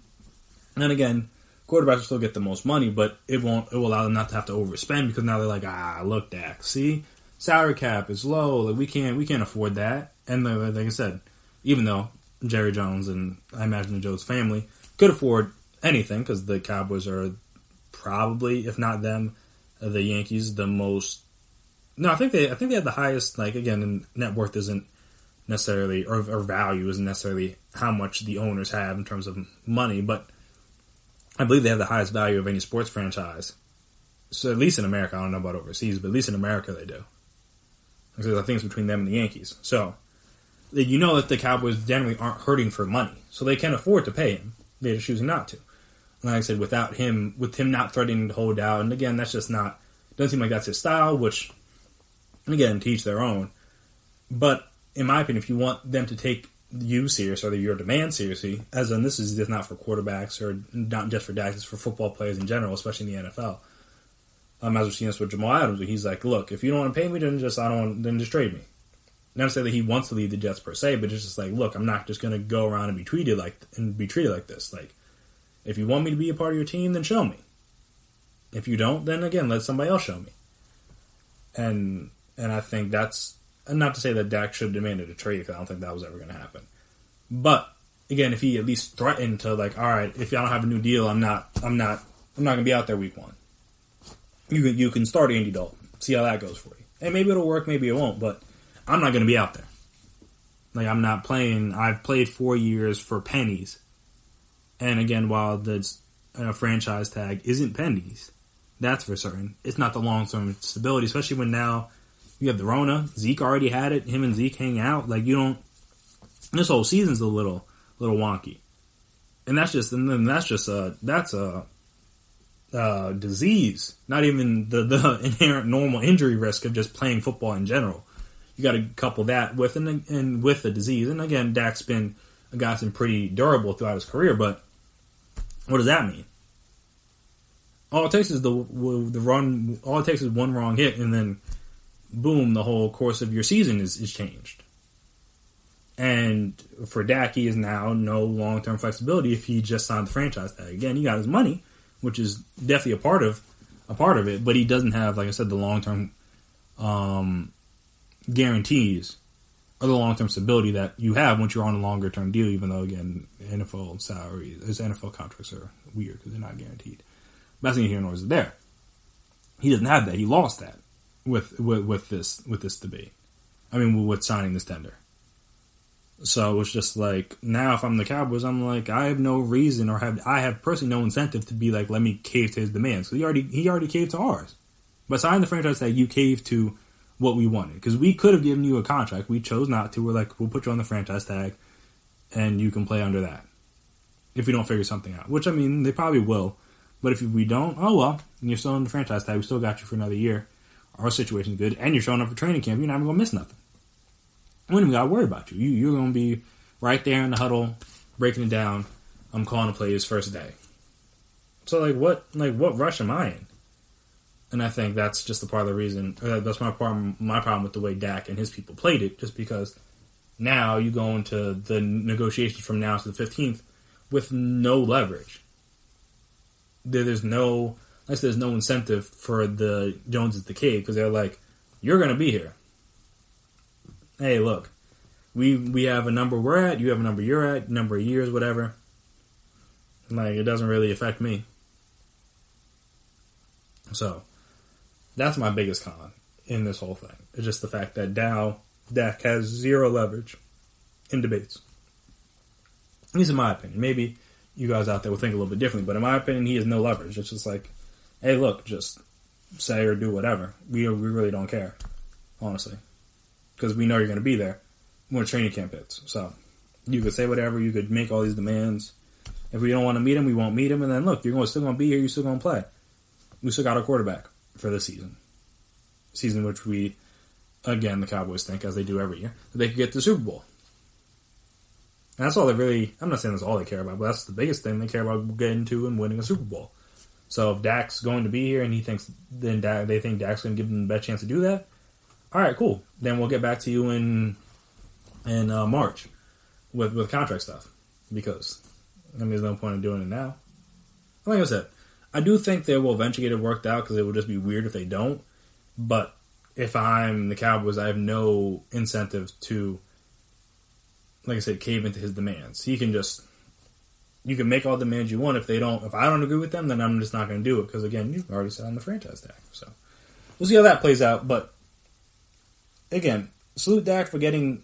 And then again, quarterbacks will still get the most money, but it will allow them not to have to overspend, because now they're like, look, Dak, see, salary cap is low, like we can't afford that. And like I said, even though Jerry Jones and I imagine the Jones family could afford anything, because the Cowboys are probably, if not them, the Yankees, the most. No, I think they have the highest. Like, again, net worth isn't necessarily, or value isn't necessarily how much the owners have in terms of money, but I believe they have the highest value of any sports franchise. So at least in America, I don't know about overseas, but at least in America they do. Because I think it's between them and the Yankees. So you know that the Cowboys generally aren't hurting for money, so they can afford to pay him. They're just choosing not to. And like I said, with him not threatening to hold out, and again, that's just not, doesn't seem like that's his style, which, again, to each their own. But in my opinion, if you want them to take you serious, or your demand seriously, as in this is just not for quarterbacks or not just for Dak, it's for football players in general, especially in the NFL. As we've seen this with Jamal Adams, where he's like, look, if you don't want to pay me, then just trade me. Not to say that he wants to leave the Jets per se, but it's just like, look, I'm not just going to go around and be treated like this. Like, if you want me to be a part of your team, then show me. If you don't, then again, let somebody else show me. And I think that's, and not to say that Dak should have demanded a trade, because I don't think that was ever going to happen. But again, if he at least threatened to, like, all right, if y'all don't have a new deal, I'm not going to be out there week 1. You can start Andy Dalton, see how that goes for you, and maybe it'll work, maybe it won't. But I'm not going to be out there. Like, I'm not playing. I've played 4 years for pennies, and again, while franchise tag isn't pennies. That's for certain. It's not the long-term stability, especially when now you have the Rona. Zeke already had it. Him and Zeke hang out. Like, you don't... This whole season's a little wonky. And that's a disease. Not even the inherent normal injury risk of just playing football in general. You got to couple that with and with the disease. And again, Dak's been a guy that's been pretty durable throughout his career, but what does that mean? All it takes is the run. All it takes is one wrong hit, and then boom, the whole course of your season is changed. And for Dak, he is now no long-term flexibility if he just signed the franchise tag. Again, he got his money, which is definitely a part of it, but he doesn't have, like I said, the long-term guarantees or the long-term stability that you have once you're on a longer-term deal, even though, again, NFL contracts are weird because they're not guaranteed. But that's neither here nor is it there. He doesn't have that. He lost that with this debate. I mean, with signing this tender. So it's just like, now if I'm the Cowboys, I'm like, I have no reason I have personally no incentive to be like, let me cave to his demands. So he already caved to ours. By signing the franchise tag, you caved to what we wanted. Because we could have given you a contract. We chose not to. We're like, we'll put you on the franchise tag and you can play under that. If we don't figure something out. Which, I mean, they probably will. But if we don't, oh well, and you're still on the franchise tag, we still got you for another year. Our situation's good. And you're showing up for training camp, you're not even going to miss nothing. We don't even got to worry about you. You're going to be right there in the huddle, breaking it down. I'm calling the plays first day. So, what rush am I in? And I think that's just the part of the reason. That's my problem with the way Dak and his people played it. Just because now you go into the negotiations from now to the 15th with no leverage. There's no incentive for the Joneses to cave because they're like, you're going to be here. Hey, look, we have a number we're at, you have a number you're at, number of years, whatever. Like, it doesn't really affect me. So, that's my biggest con in this whole thing. It's just the fact that Dak has zero leverage in debates. At least in my opinion. Maybe you guys out there will think a little bit differently, but in my opinion, he has no leverage. It's just like, hey, look, just say or do whatever. We really don't care, honestly. Because we know you're going to be there when training camp hits. So, you could say whatever. You could make all these demands. If we don't want to meet him, we won't meet him. And then, look, you're still going to be here. You're still going to play. We still got our quarterback for this season. Season which we, again, the Cowboys think, as they do every year, that they could get to the Super Bowl. And that's all they really... I'm not saying that's all they care about, but that's the biggest thing they care about, getting to and winning a Super Bowl. So, if Dak's going to be here and they think Dak's going to give them the best chance to do that, all right, cool. Then we'll get back to you in March with contract stuff. Because, I mean, there's no point in doing it now. Like I said, I do think they will eventually get it worked out because it would just be weird if they don't. But if I'm the Cowboys, I have no incentive to, like I said, cave into his demands. You can make all the demands you want. If I don't agree with them, then I'm just not going to do it. Because, again, you've already signed the franchise tag. So, we'll see how that plays out. But, again, salute Dak for getting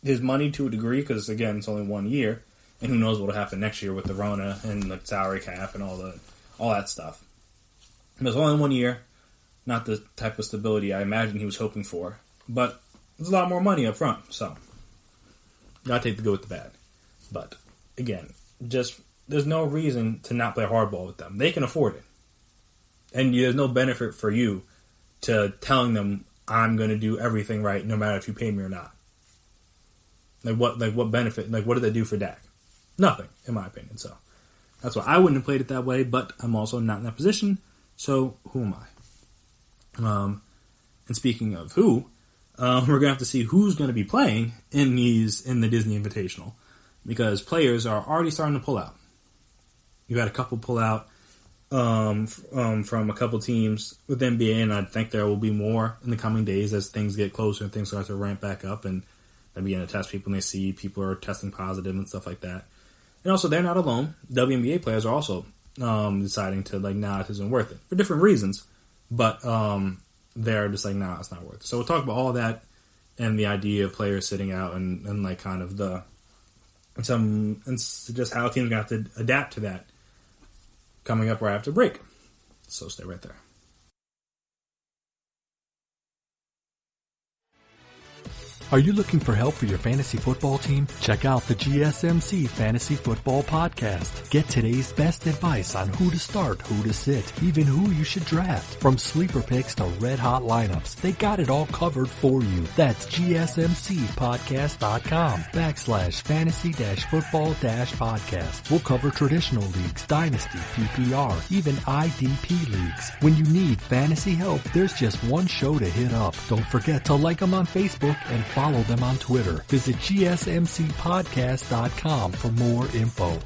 his money to a degree, because, again, it's only 1 year, and who knows what will happen next year with the Rona and the salary cap and all that stuff. But it's only 1 year, not the type of stability I imagine he was hoping for, but there's a lot more money up front, so gotta take the good with the bad. But, again, there's no reason to not play hardball with them. They can afford it. And there's no benefit for you to telling them, I'm going to do everything right, no matter if you pay me or not. What benefit? What did that do for Dak? Nothing, in my opinion. So that's why I wouldn't have played it that way. But I'm also not in that position. So who am I? And speaking of who, we're going to have to see who's going to be playing in the Disney Invitational, because players are already starting to pull out. You've had a couple pull out. From a couple teams with the NBA, and I think there will be more in the coming days as things get closer and things start to ramp back up, and they begin to test people, and they see people are testing positive and stuff like that. And also, they're not alone. WNBA players are also deciding to, nah, it isn't worth it for different reasons, but they're just like, nah, it's not worth it. So we'll talk about all that and the idea of players sitting out and kind of just how teams are going to have to adapt to that. coming up right after break. So stay right there. Are you looking for help for your fantasy football team? Check out the GSMC Fantasy Football Podcast. Get today's best advice on who to start, who to sit, even who you should draft. From sleeper picks to red hot lineups, they got it all covered for you. That's gsmcpodcast.com/fantasy-football-podcast. We'll cover traditional leagues, dynasty, PPR, even IDP leagues. When you need fantasy help, there's just one show to hit up. Don't forget to like them on Facebook and follow them on Twitter. Visit gsmcpodcast.com for more info.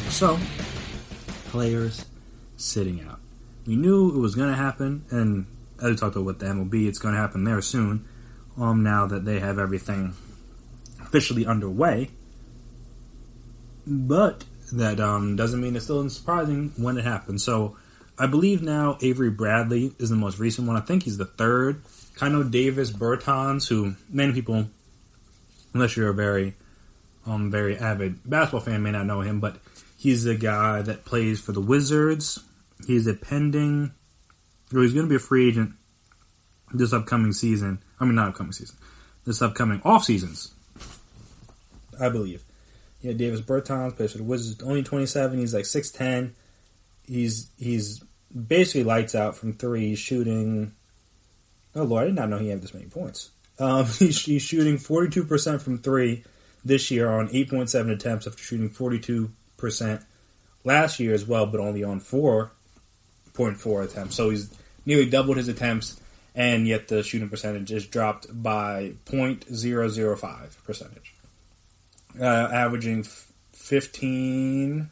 So, players sitting out. We knew it was going to happen, and as we talked about with the MLB, it's going to happen there soon. Now that they have everything officially underway, but that doesn't mean it's still surprising when it happens. So, I believe now Avery Bradley is the most recent one. I think he's the third. Kind of Davis Bertans, who many people, unless you're a very avid basketball fan, may not know him, but he's a guy that plays for the Wizards. He's he's going to be a free agent this upcoming season. I mean, not upcoming season. This upcoming off seasons, I believe. Yeah, Davis Bertans plays for the Wizards. Only 27. He's like 6'10". He's basically lights out from three. He's shooting. Oh Lord, I did not know he had this many points. He's shooting 42% from three this year on 8.7 attempts after shooting 42% last year as well, but only on 4.4 attempts. So he's nearly doubled his attempts, and yet the shooting percentage is dropped by 0.005 percentage. Averaging 15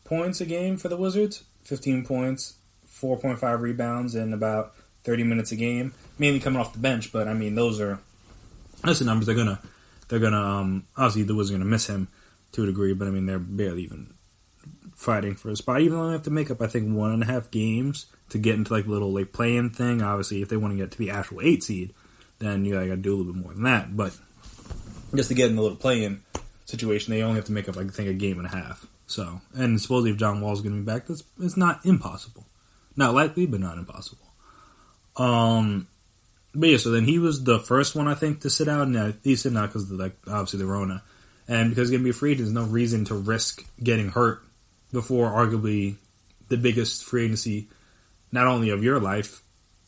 points a game for the Wizards. 15 points, 4.5 rebounds, and about 30 minutes a game. Mainly coming off the bench, but I mean, that's the numbers they're gonna obviously the Wizards are gonna miss him to a degree, but I mean, they're barely even fighting for a spot. Even though they have to make up, I think, 1.5 games to get into like the little like play-in thing. Obviously, if they want to get to the actual 8 seed, then you gotta do a little bit more than that. But just to get in the little play-in situation, they only have to make up, I think, 1.5 games. So, and supposedly if John Wall's gonna be back, it's not impossible. Not likely, but not impossible. But yeah, so then he was the first one, I think, to sit out. And he's sitting out because of, like, obviously the Rona. And because he's going to be a free agent, there's no reason to risk getting hurt before arguably the biggest free agency, not only of your life,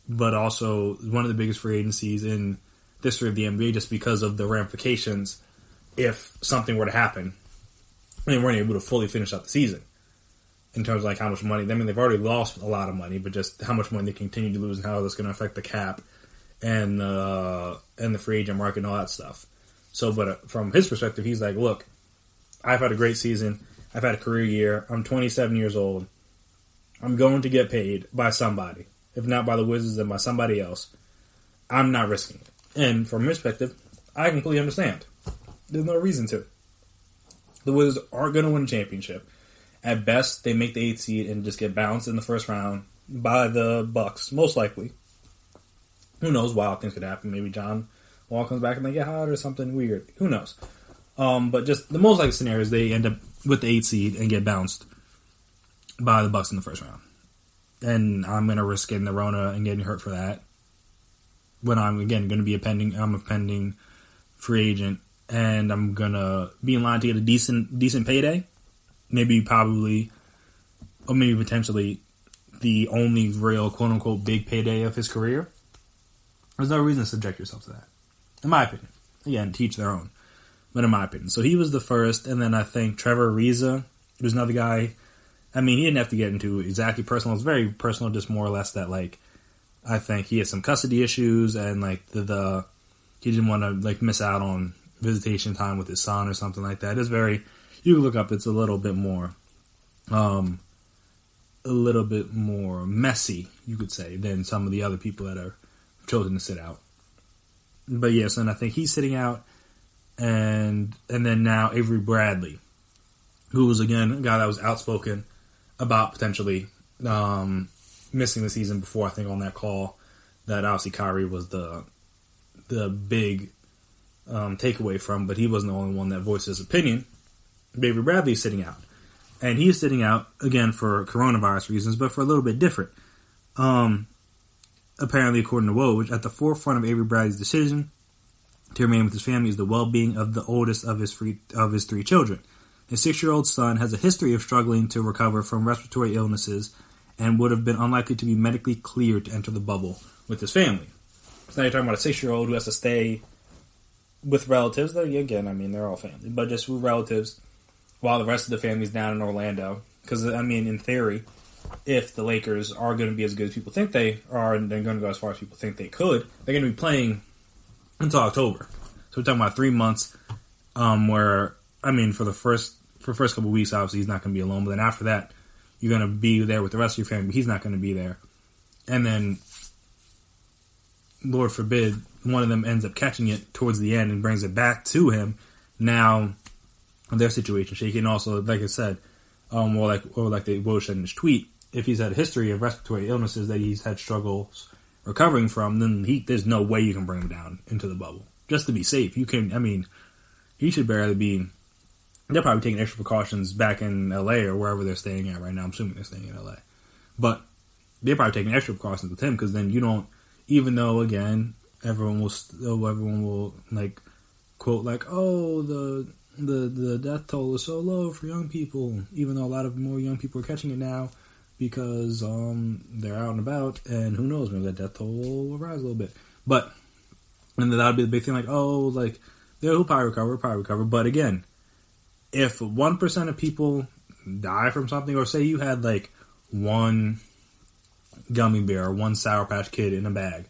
but also one of the biggest free agencies in the history of the NBA, just because of the ramifications if something were to happen and they weren't able to fully finish out the season. In terms of like how much money, I mean, they've already lost a lot of money, but just how much money they continue to lose and how that's going to affect the cap and the free agent market and all that stuff. So, but from his perspective, he's like, look, I've had a great season. I've had a career year. I'm 27 years old. I'm going to get paid by somebody. If not by the Wizards, then by somebody else. I'm not risking it. And from his perspective, I completely understand. There's no reason to. The Wizards aren't going to win a championship. At best, they make the 8th seed and just get bounced in the first round by the Bucks, most likely. Who knows? Wild things could happen. Maybe John Wall comes back and they get hot or something weird. Who knows? But just the most likely scenario is they end up with the 8th seed and get bounced by the Bucks in the first round. And I'm going to risk getting the Rona and getting hurt for that. When I'm, again, going to be a pending free agent. And I'm going to be in line to get a decent payday. Maybe probably, or maybe potentially, the only real quote-unquote big payday of his career. There's no reason to subject yourself to that. In my opinion. Again, teach their own. But in my opinion. So he was the first, and then I think Trevor Ariza was another guy I mean, he didn't have to get into exactly personal. It's very personal, just more or less that, like, I think he had some custody issues and, like, he didn't want to, like, miss out on visitation time with his son or something like that. It's very, you can look up, it's a little bit more messy, you could say, than some of the other people that are chosen to sit out. But yes, and I think he's sitting out, and then now Avery Bradley, who was, again, a guy that was outspoken about potentially missing the season before, I think, on that call, that obviously Kyrie was the big takeaway from, but he wasn't the only one that voiced his opinion. Avery Bradley is sitting out. And he's sitting out, again, for coronavirus reasons, but for a little bit different. Apparently, according to Woj, at the forefront of Avery Bradley's decision to remain with his family is the well-being of the oldest of his 3 children. His 6-year-old son has a history of struggling to recover from respiratory illnesses and would have been unlikely to be medically cleared to enter the bubble with his family. So now you're talking about a 6-year-old who has to stay with relatives. Again, I mean, they're all family, but just with relatives while the rest of the family's down in Orlando. Because, I mean, in theory, if the Lakers are going to be as good as people think they are, and they're going to go as far as people think they could, they're going to be playing until October. So we're talking about 3 months where, I mean, for the first couple of weeks, obviously, he's not going to be alone. But then after that, you're going to be there with the rest of your family, but he's not going to be there. And then, Lord forbid, one of them ends up catching it towards the end and brings it back to him. Now, their situation shaking. Also, like I said, or like they Woj said in his tweet, if he's had a history of respiratory illnesses that he's had struggles recovering from, then there's no way you can bring him down into the bubble. Just to be safe, you can. I mean, he should barely be. They're probably taking extra precautions back in LA or wherever they're staying at right now. I'm assuming they're staying in LA, but they're probably taking extra precautions with him because then you don't. Even though, again, everyone will like quote like, oh, the death toll is so low for young people, even though a lot of more young people are catching it now because they're out and about, and who knows, maybe that death toll will rise a little bit. But and that'll be the big thing, like, oh, like they'll probably recover. But again, if 1% of people die from something, or say you had like one gummy bear or one Sour Patch Kid in a bag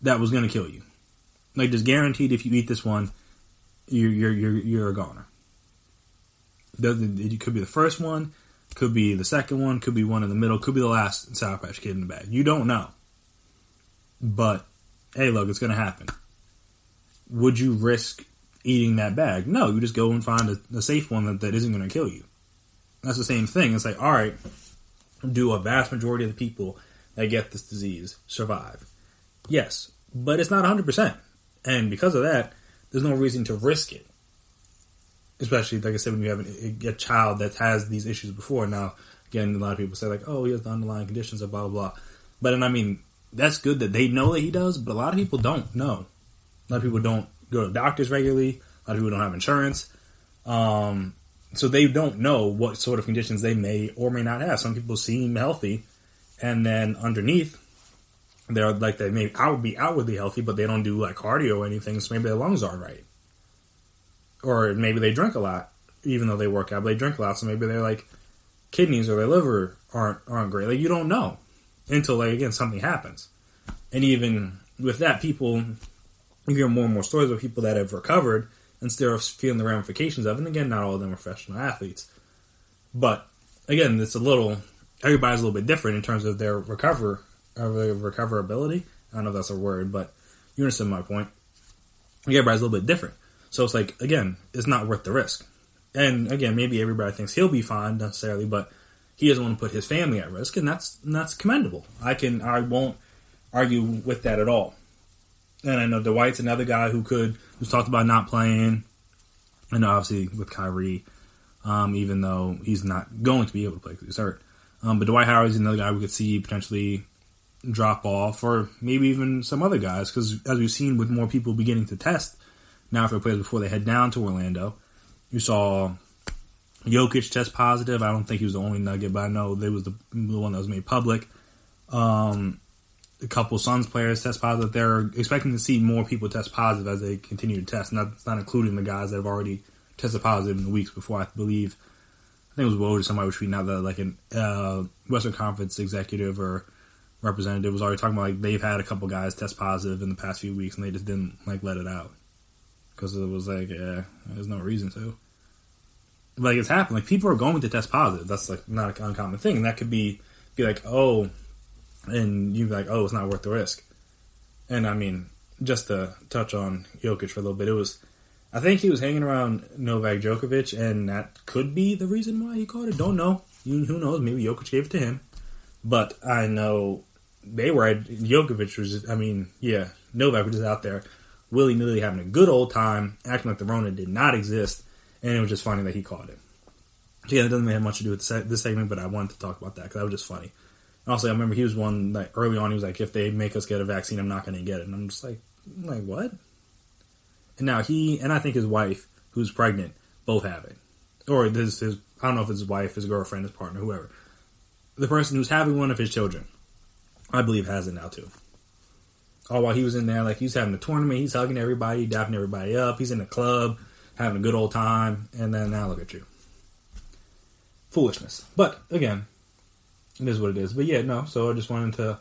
that was going to kill you, like just guaranteed, if you eat this one, you're a goner. It could be the first one, could be the second one, could be one in the middle, could be the last Sour Patch Kid in the bag. You don't know. But, hey, look, it's going to happen. Would you risk eating that bag? No, you just go and find a safe one that isn't going to kill you. That's the same thing. It's like, all right, do a vast majority of the people that get this disease survive? Yes, but it's not 100%. And because of that, there's no reason to risk it. Especially, like I said, when you have a child that has these issues before. Now, again, a lot of people say, like, oh, he has the underlying conditions of blah, blah, blah. But, and I mean, that's good that they know that he does, but a lot of people don't know. A lot of people don't go to doctors regularly. A lot of people don't have insurance. So they don't know what sort of conditions they may or may not have. Some people seem healthy, and then underneath, they're like, they may be outwardly healthy, but they don't do like cardio or anything, so maybe their lungs aren't right. Or maybe they drink a lot, even though they work out, but they drink a lot, so maybe their like kidneys or their liver aren't great. Like, you don't know until, like, again, something happens. And even with that, people, you hear more and more stories of people that have recovered and still feeling the ramifications of it. And again, not all of them are professional athletes. But again, everybody's a little bit different in terms of their recoverability. I don't know if that's a word, but you understand my point. Everybody's a little bit different. So it's like, again, it's not worth the risk. And again, maybe everybody thinks he'll be fine necessarily, but he doesn't want to put his family at risk, and that's commendable. I won't argue with that at all. And I know Dwight's another guy who's talked about not playing. And obviously with Kyrie, even though he's not going to be able to play because he's hurt. But Dwight Howard's another guy we could see potentially drop off, or maybe even some other guys, because as we've seen with more people beginning to test now for players before they head down to Orlando, you saw Jokic test positive. I don't think he was the only Nugget, but I know they was the one that was made public. A couple Suns players test positive. They're expecting to see more people test positive as they continue to test. And that's not including the guys that have already tested positive in the weeks before. I believe I think it was Woj or somebody was tweeting out that like an Western Conference executive or representative was already talking about like they've had a couple guys test positive in the past few weeks and they just didn't like let it out because it was like there's no reason to. Like it's happened. Like people are going to test positive. That's like not an uncommon thing. And that could be like oh, and you'd be like oh it's not worth the risk. And I mean just to touch on Jokic for a little bit, I think he was hanging around Novak Djokovic, and that could be the reason why he caught it. Don't know. Who knows? Maybe Jokic gave it to him. But I know they were at Djokovic was just, Novak was just out there willy-nilly having a good old time, acting like the Rona did not exist, and it was just funny that he caught it. So yeah, it doesn't have much to do with this segment, but I wanted to talk about that because that was just funny. And also, I remember he was one, like, early on, he was like, if they make us get a vaccine, I'm not going to get it. And I'm just like, what? And now he, and I think his wife, who's pregnant, both have it. Or his I don't know if it's his wife, his girlfriend, his partner, whoever. The person who's having one of his children, I believe, has it now too. Oh, while he was in there, like he's having a tournament, he's hugging everybody, dapping everybody up, he's in the club, having a good old time, and then now look at you. Foolishness. But, again, it is what it is. But yeah, no, so I just wanted to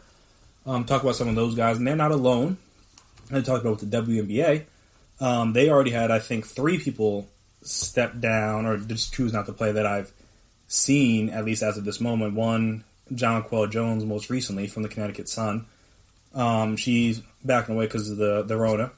talk about some of those guys, and they're not alone. I talked about with the WNBA. They already had, I think, 3 people step down or just choose not to play that I've seen, at least as of this moment. One, Jonquel Jones, most recently, from the Connecticut Sun. She's backing away because of the Rona.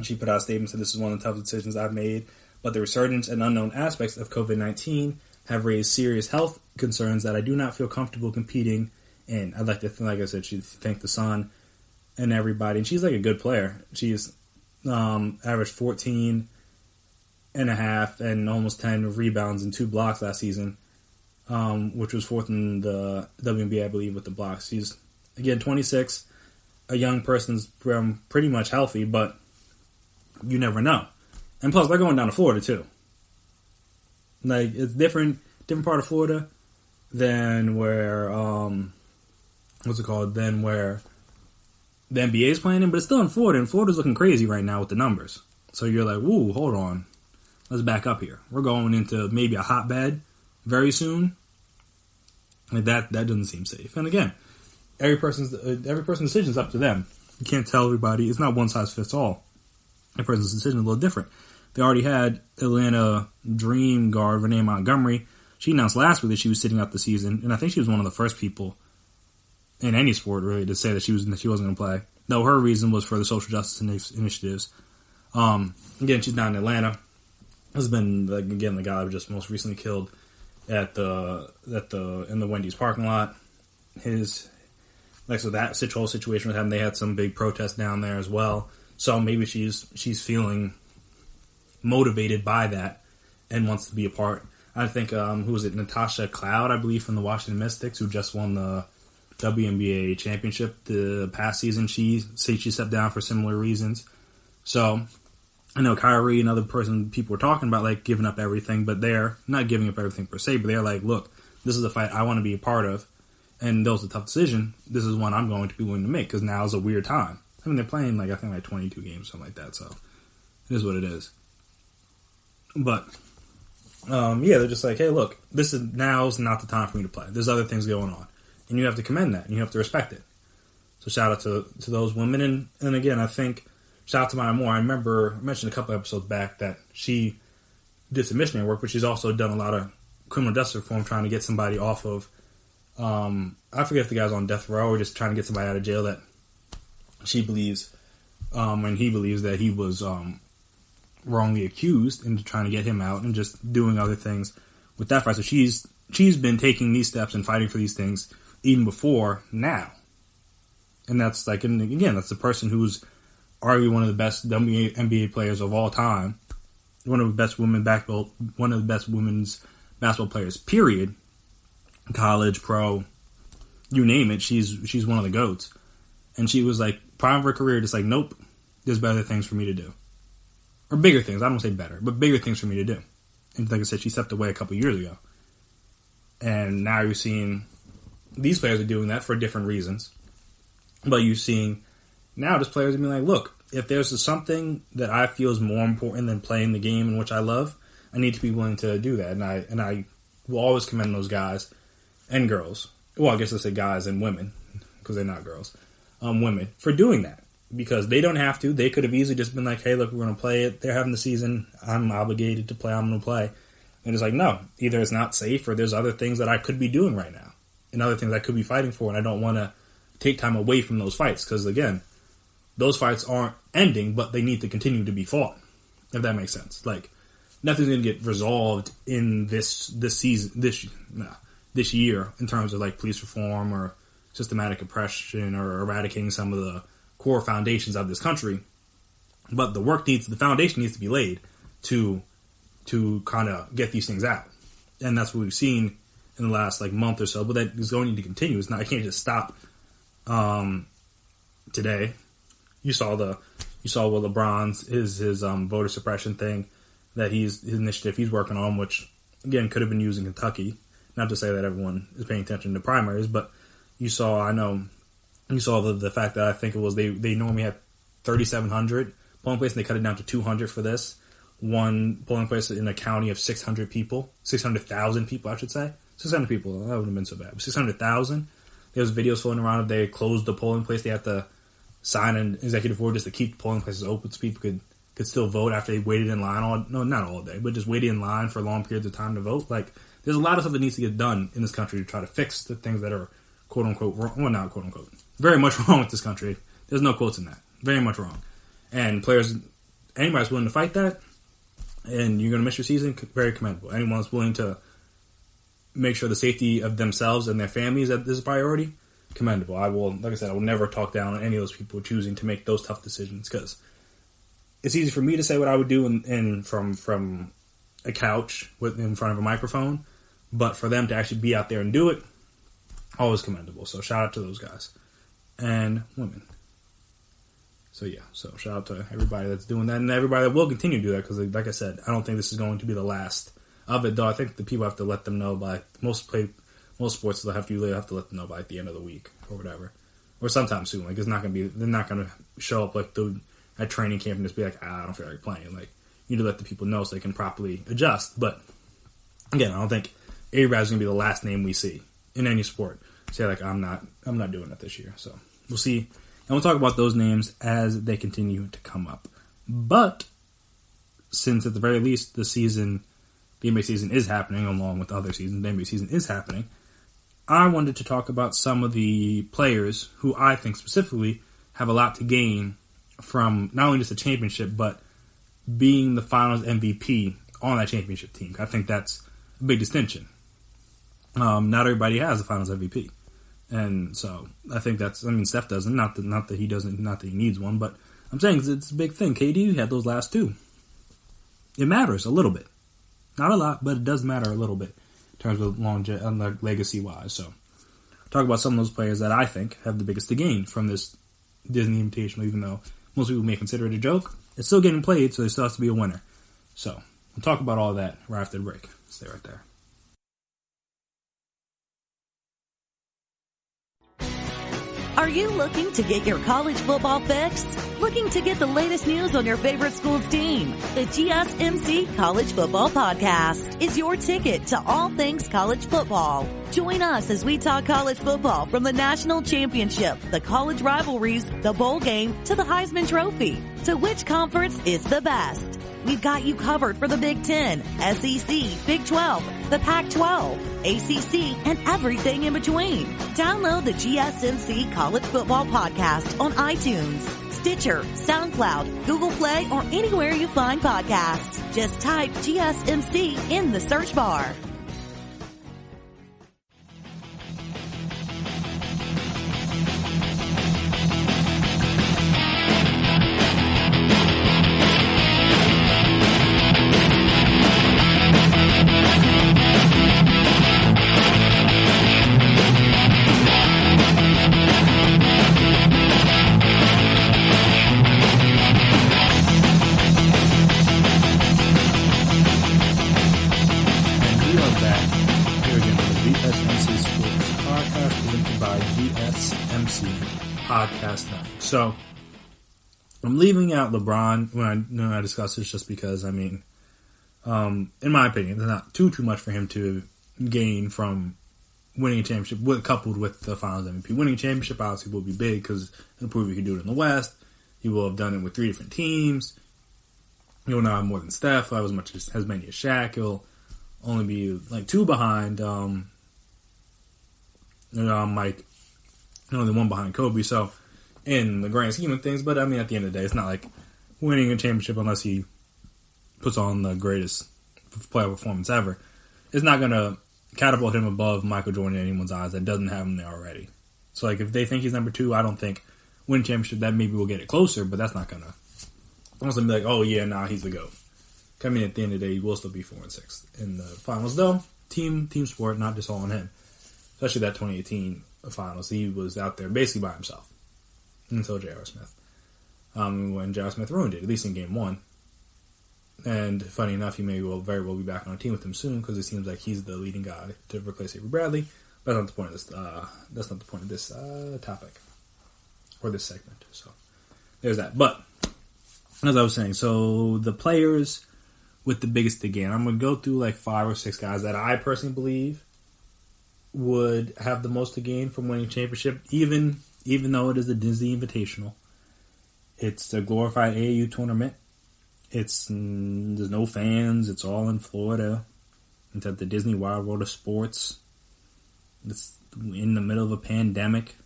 She put out a statement, said this is one of the toughest decisions I've made, but the resurgence and unknown aspects of COVID-19 have raised serious health concerns that I do not feel comfortable competing in. I'd like to, like I said, she thanked the Sun and everybody. And she's like a good player. She's averaged 14 and a half and almost 10 rebounds and 2 blocks last season, which was 4th in the WNBA, I believe, with the blocks. She's, again, 26, a young person's pretty much healthy, but you never know. And plus, they're going down to Florida, too. Like, it's different part of Florida than where, than where the NBA is playing in, but it's still in Florida, and Florida's looking crazy right now with the numbers. So you're like, woo, hold on. Let's back up here. We're going into maybe a hotbed very soon. Like that doesn't seem safe. And again, every person's decision is up to them. You can't tell everybody. It's not one size fits all. Every person's decision is a little different. They already had Atlanta Dream guard Renee Montgomery. She announced last week that she was sitting out the season, and I think she was one of the first people in any sport really to say that she wasn't going to play. Though her reason was for the social justice initiatives. Again, she's not in Atlanta. Has been the guy who just most recently killed in the Wendy's parking lot. So that whole situation with him, they had some big protests down there as well. So maybe she's feeling motivated by that and wants to be a part. I think who was it? Natasha Cloud, I believe, from the Washington Mystics, who just won the WNBA championship the past season. She stepped down for similar reasons. So I know Kyrie, another person people were talking about, like giving up everything, but they're not giving up everything per se, but they're like, look, this is a fight I want to be a part of, and that was a tough decision. This is one I'm going to be willing to make because now is a weird time. I mean, they're playing I think 22 games, something like that, so it is what it is. But they're just like, hey, look, now's not the time for me to play. There's other things going on, and you have to commend that, and you have to respect it. So shout out to those women, and again, I think shout out to Maya Moore. I remember I mentioned a couple episodes back that she did some missionary work, but she's also done a lot of criminal justice reform, trying to get somebody off of. I forget if the guy's on death row or just trying to get somebody out of jail that she believes, and he believes that he was wrongly accused, and trying to get him out and just doing other things with that fight. So she's been taking these steps and fighting for these things even before now. And that's and again, that's the person who's arguably one of the best NBA players of all time, one of the best women's basketball players, period. College, pro, you name it, she's one of the GOATs. And she was prime of her career, just nope, there's better things for me to do. Or bigger things, I don't say better, but bigger things for me to do. And like I said, she stepped away a couple years ago. And now you're seeing these players are doing that for different reasons. But you're seeing now just players are being like, look, if there's something that I feel is more important than playing the game in which I love, I need to be willing to do that. And I will always commend those guys and girls. Well, I guess I say guys and women, because they're not girls. Women, for doing that. Because they don't have to. They could have easily just been like, hey, look, we're going to play it. They're having the season. I'm obligated to play. I'm going to play. And it's like, no. Either it's not safe or there's other things that I could be doing right now. And other things I could be fighting for. And I don't want to take time away from those fights. Because, again, those fights aren't ending, but they need to continue to be fought. If that makes sense. Like, nothing's going to get resolved in this year in terms of, like, police reform or systematic oppression or eradicating some of the core foundations of this country, but the foundation needs to be laid to kind of get these things out, and that's what we've seen in the last month or so. But that is going to continue. It's not. I can't just stop. Today, you saw what LeBron's his voter suppression thing that his initiative he's working on, which again could have been used in Kentucky. Not to say that everyone is paying attention to primaries, but you saw the fact that I think it was they normally had 3,700 polling places and they cut it down to 200 for this. One polling place in a county of 600,000 people, I should say. 600 people, that wouldn't have been so bad. But 600,000. There's videos floating around if they closed the polling place, they have to sign an executive order just to keep the polling places open so people could still vote after they waited in line not all day, but just waited in line for long periods of time to vote. Like, there's a lot of stuff that needs to get done in this country to try to fix the things that are quote unquote wrong. Well, not quote unquote. Very much wrong with this country. There's no quotes in that. Very much wrong. And anybody's willing to fight that, and you're going to miss your season, very commendable. Anyone that's willing to make sure the safety of themselves and their families is a priority, commendable. I will never talk down on any of those people choosing to make those tough decisions, because it's easy for me to say what I would do from a couch in front of a microphone, but for them to actually be out there and do it, always commendable. So shout out to those guys and women. So shout out to everybody that's doing that and everybody that will continue to do that, because like I said, I don't think this is going to be the last of it, though. I think the people have to let them know by most sports they'll have to let them know by the end of the week or whatever, or sometime soon. Like, they're not going to show up at training camp and just be like, I don't feel like playing. Like, you need to let the people know so they can properly adjust. But again, I don't think everybody's going to be the last name we see in any sport. Say like, I'm not doing it this year. So we'll see. And we'll talk about those names as they continue to come up. But since at the very least the NBA season is happening, along with other seasons, the NBA season is happening, I wanted to talk about some of the players who I think specifically have a lot to gain from not only just a championship, but being the finals MVP on that championship team. I think that's a big distinction. Not everybody has a finals MVP. And so I think Steph doesn't, not that he doesn't, not that he needs one, but I'm saying it's a big thing. KD had those last two. It matters a little bit. Not a lot, but it does matter a little bit in terms of legacy-wise. So talk about some of those players that I think have the biggest to gain from this Disney Invitational, even though most people may consider it a joke. It's still getting played, so there still has to be a winner. So we'll talk about all that right after the break. Stay right there. Are you looking to get your college football fix? Looking to get the latest news on your favorite school's team? The GSMC College Football Podcast is your ticket to all things college football. Join us as we talk college football from the national championship, the college rivalries, the bowl game, to the Heisman Trophy. To which conference is the best? We've got you covered for the Big Ten, SEC, Big 12, the Pac-12, ACC, and everything in between. Download the GSMC College Football Podcast on iTunes, Stitcher, SoundCloud, Google Play, or anywhere you find podcasts. Just type GSMC in the search bar. So, I'm leaving out LeBron when I discuss this just because, in my opinion, there's not too much for him to gain from winning a championship, coupled with the Finals MVP. Winning a championship obviously will be big because it'll prove he can do it in the West. He will have done it with 3 different teams. He'll now have more than Steph. He'll have as many as Shaq. He'll only be like 2 behind Mike, only 1 behind Kobe. So, in the grand scheme of things, but I mean, at the end of the day, it's not like winning a championship unless he puts on the greatest playoff performance ever. It's not going to catapult him above Michael Jordan in anyone's eyes that doesn't have him there already. So, like, if they think he's number 2, I don't think winning championship, that maybe will get it closer, but that's not going to honestly be like, oh yeah, nah, he's the GOAT. I mean, at the end of the day, he will still be 4-6 in the finals, though. Team sport, not just all on him. Especially that 2018 finals, he was out there basically by himself until J.R. Smith. When J.R. Smith ruined it, at least in Game 1. And funny enough, he may very well be back on a team with him soon because it seems like he's the leading guy to replace Avery Bradley. But that's not the point of this. That's not the point of this topic or this segment. So there's that. But as I was saying, so the players with the biggest to gain, I'm going to go through like 5 or 6 guys that I personally believe would have the most to gain from winning a championship, even though it is the Disney Invitational. It's a glorified AAU tournament. There's no fans. It's all in Florida. It's at the Disney Wild World of Sports. It's in the middle of a pandemic.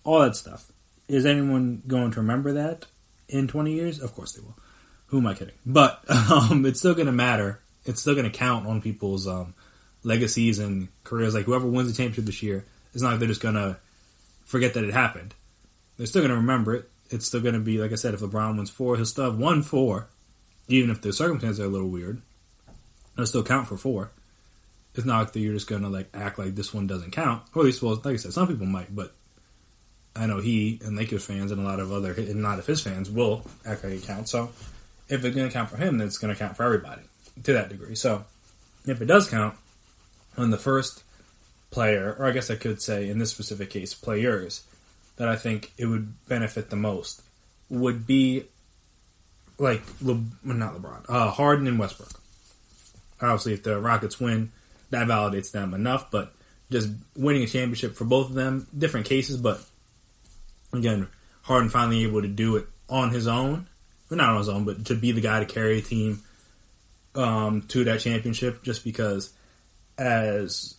All that stuff. Is anyone going to remember that in 20 years? Of course they will. Who am I kidding? But it's still going to matter. It's still going to count on people's legacies and careers. Like, whoever wins the championship this year, it's not like they're just going to forget that it happened. They're still going to remember it. It's still going to be, like I said, if LeBron wins 4, he'll still have won 4, even if the circumstances are a little weird. It'll still count for 4. It's not like you're just going to like act like this one doesn't count. Or at least, well, like I said, some people might, but I know he and Lakers fans and a lot of his fans will act like it counts. So if it's going to count for him, then it's going to count for everybody to that degree. So if it does count, on the first player, or I guess I could say in this specific case, players, that I think it would benefit the most would be like, not LeBron, Harden and Westbrook. Obviously, if the Rockets win, that validates them enough, but just winning a championship for both of them, different cases, but again, Harden finally able to do it on his own, well, not on his own, but to be the guy to carry a team to that championship, just because, as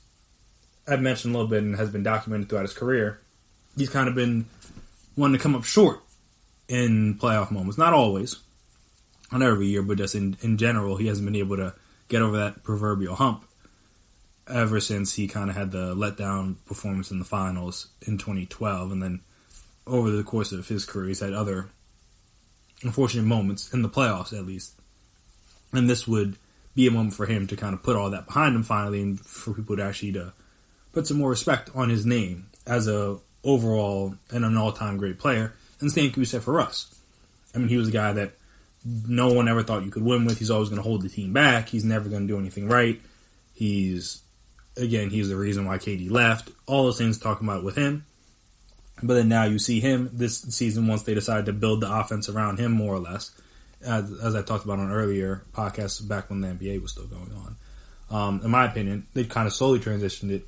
I've mentioned a little bit and has been documented throughout his career, he's kind of been one to come up short in playoff moments. Not always, not every year, but just in general, he hasn't been able to get over that proverbial hump ever since he kind of had the letdown performance in the finals in 2012. And then over the course of his career, he's had other unfortunate moments in the playoffs, at least. And this would be a moment for him to kind of put all that behind him finally, and for people to actually to put some more respect on his name as a overall and an all-time great player. And the same can be said for Russ. I mean, he was a guy that no one ever thought you could win with. He's always going to hold the team back. He's never going to do anything right. He's the reason why KD left. All those things talking about it with him. But then now you see him this season, once they decided to build the offense around him more or less, as I talked about on earlier podcasts back when the NBA was still going on. In my opinion, they kind of slowly transitioned it,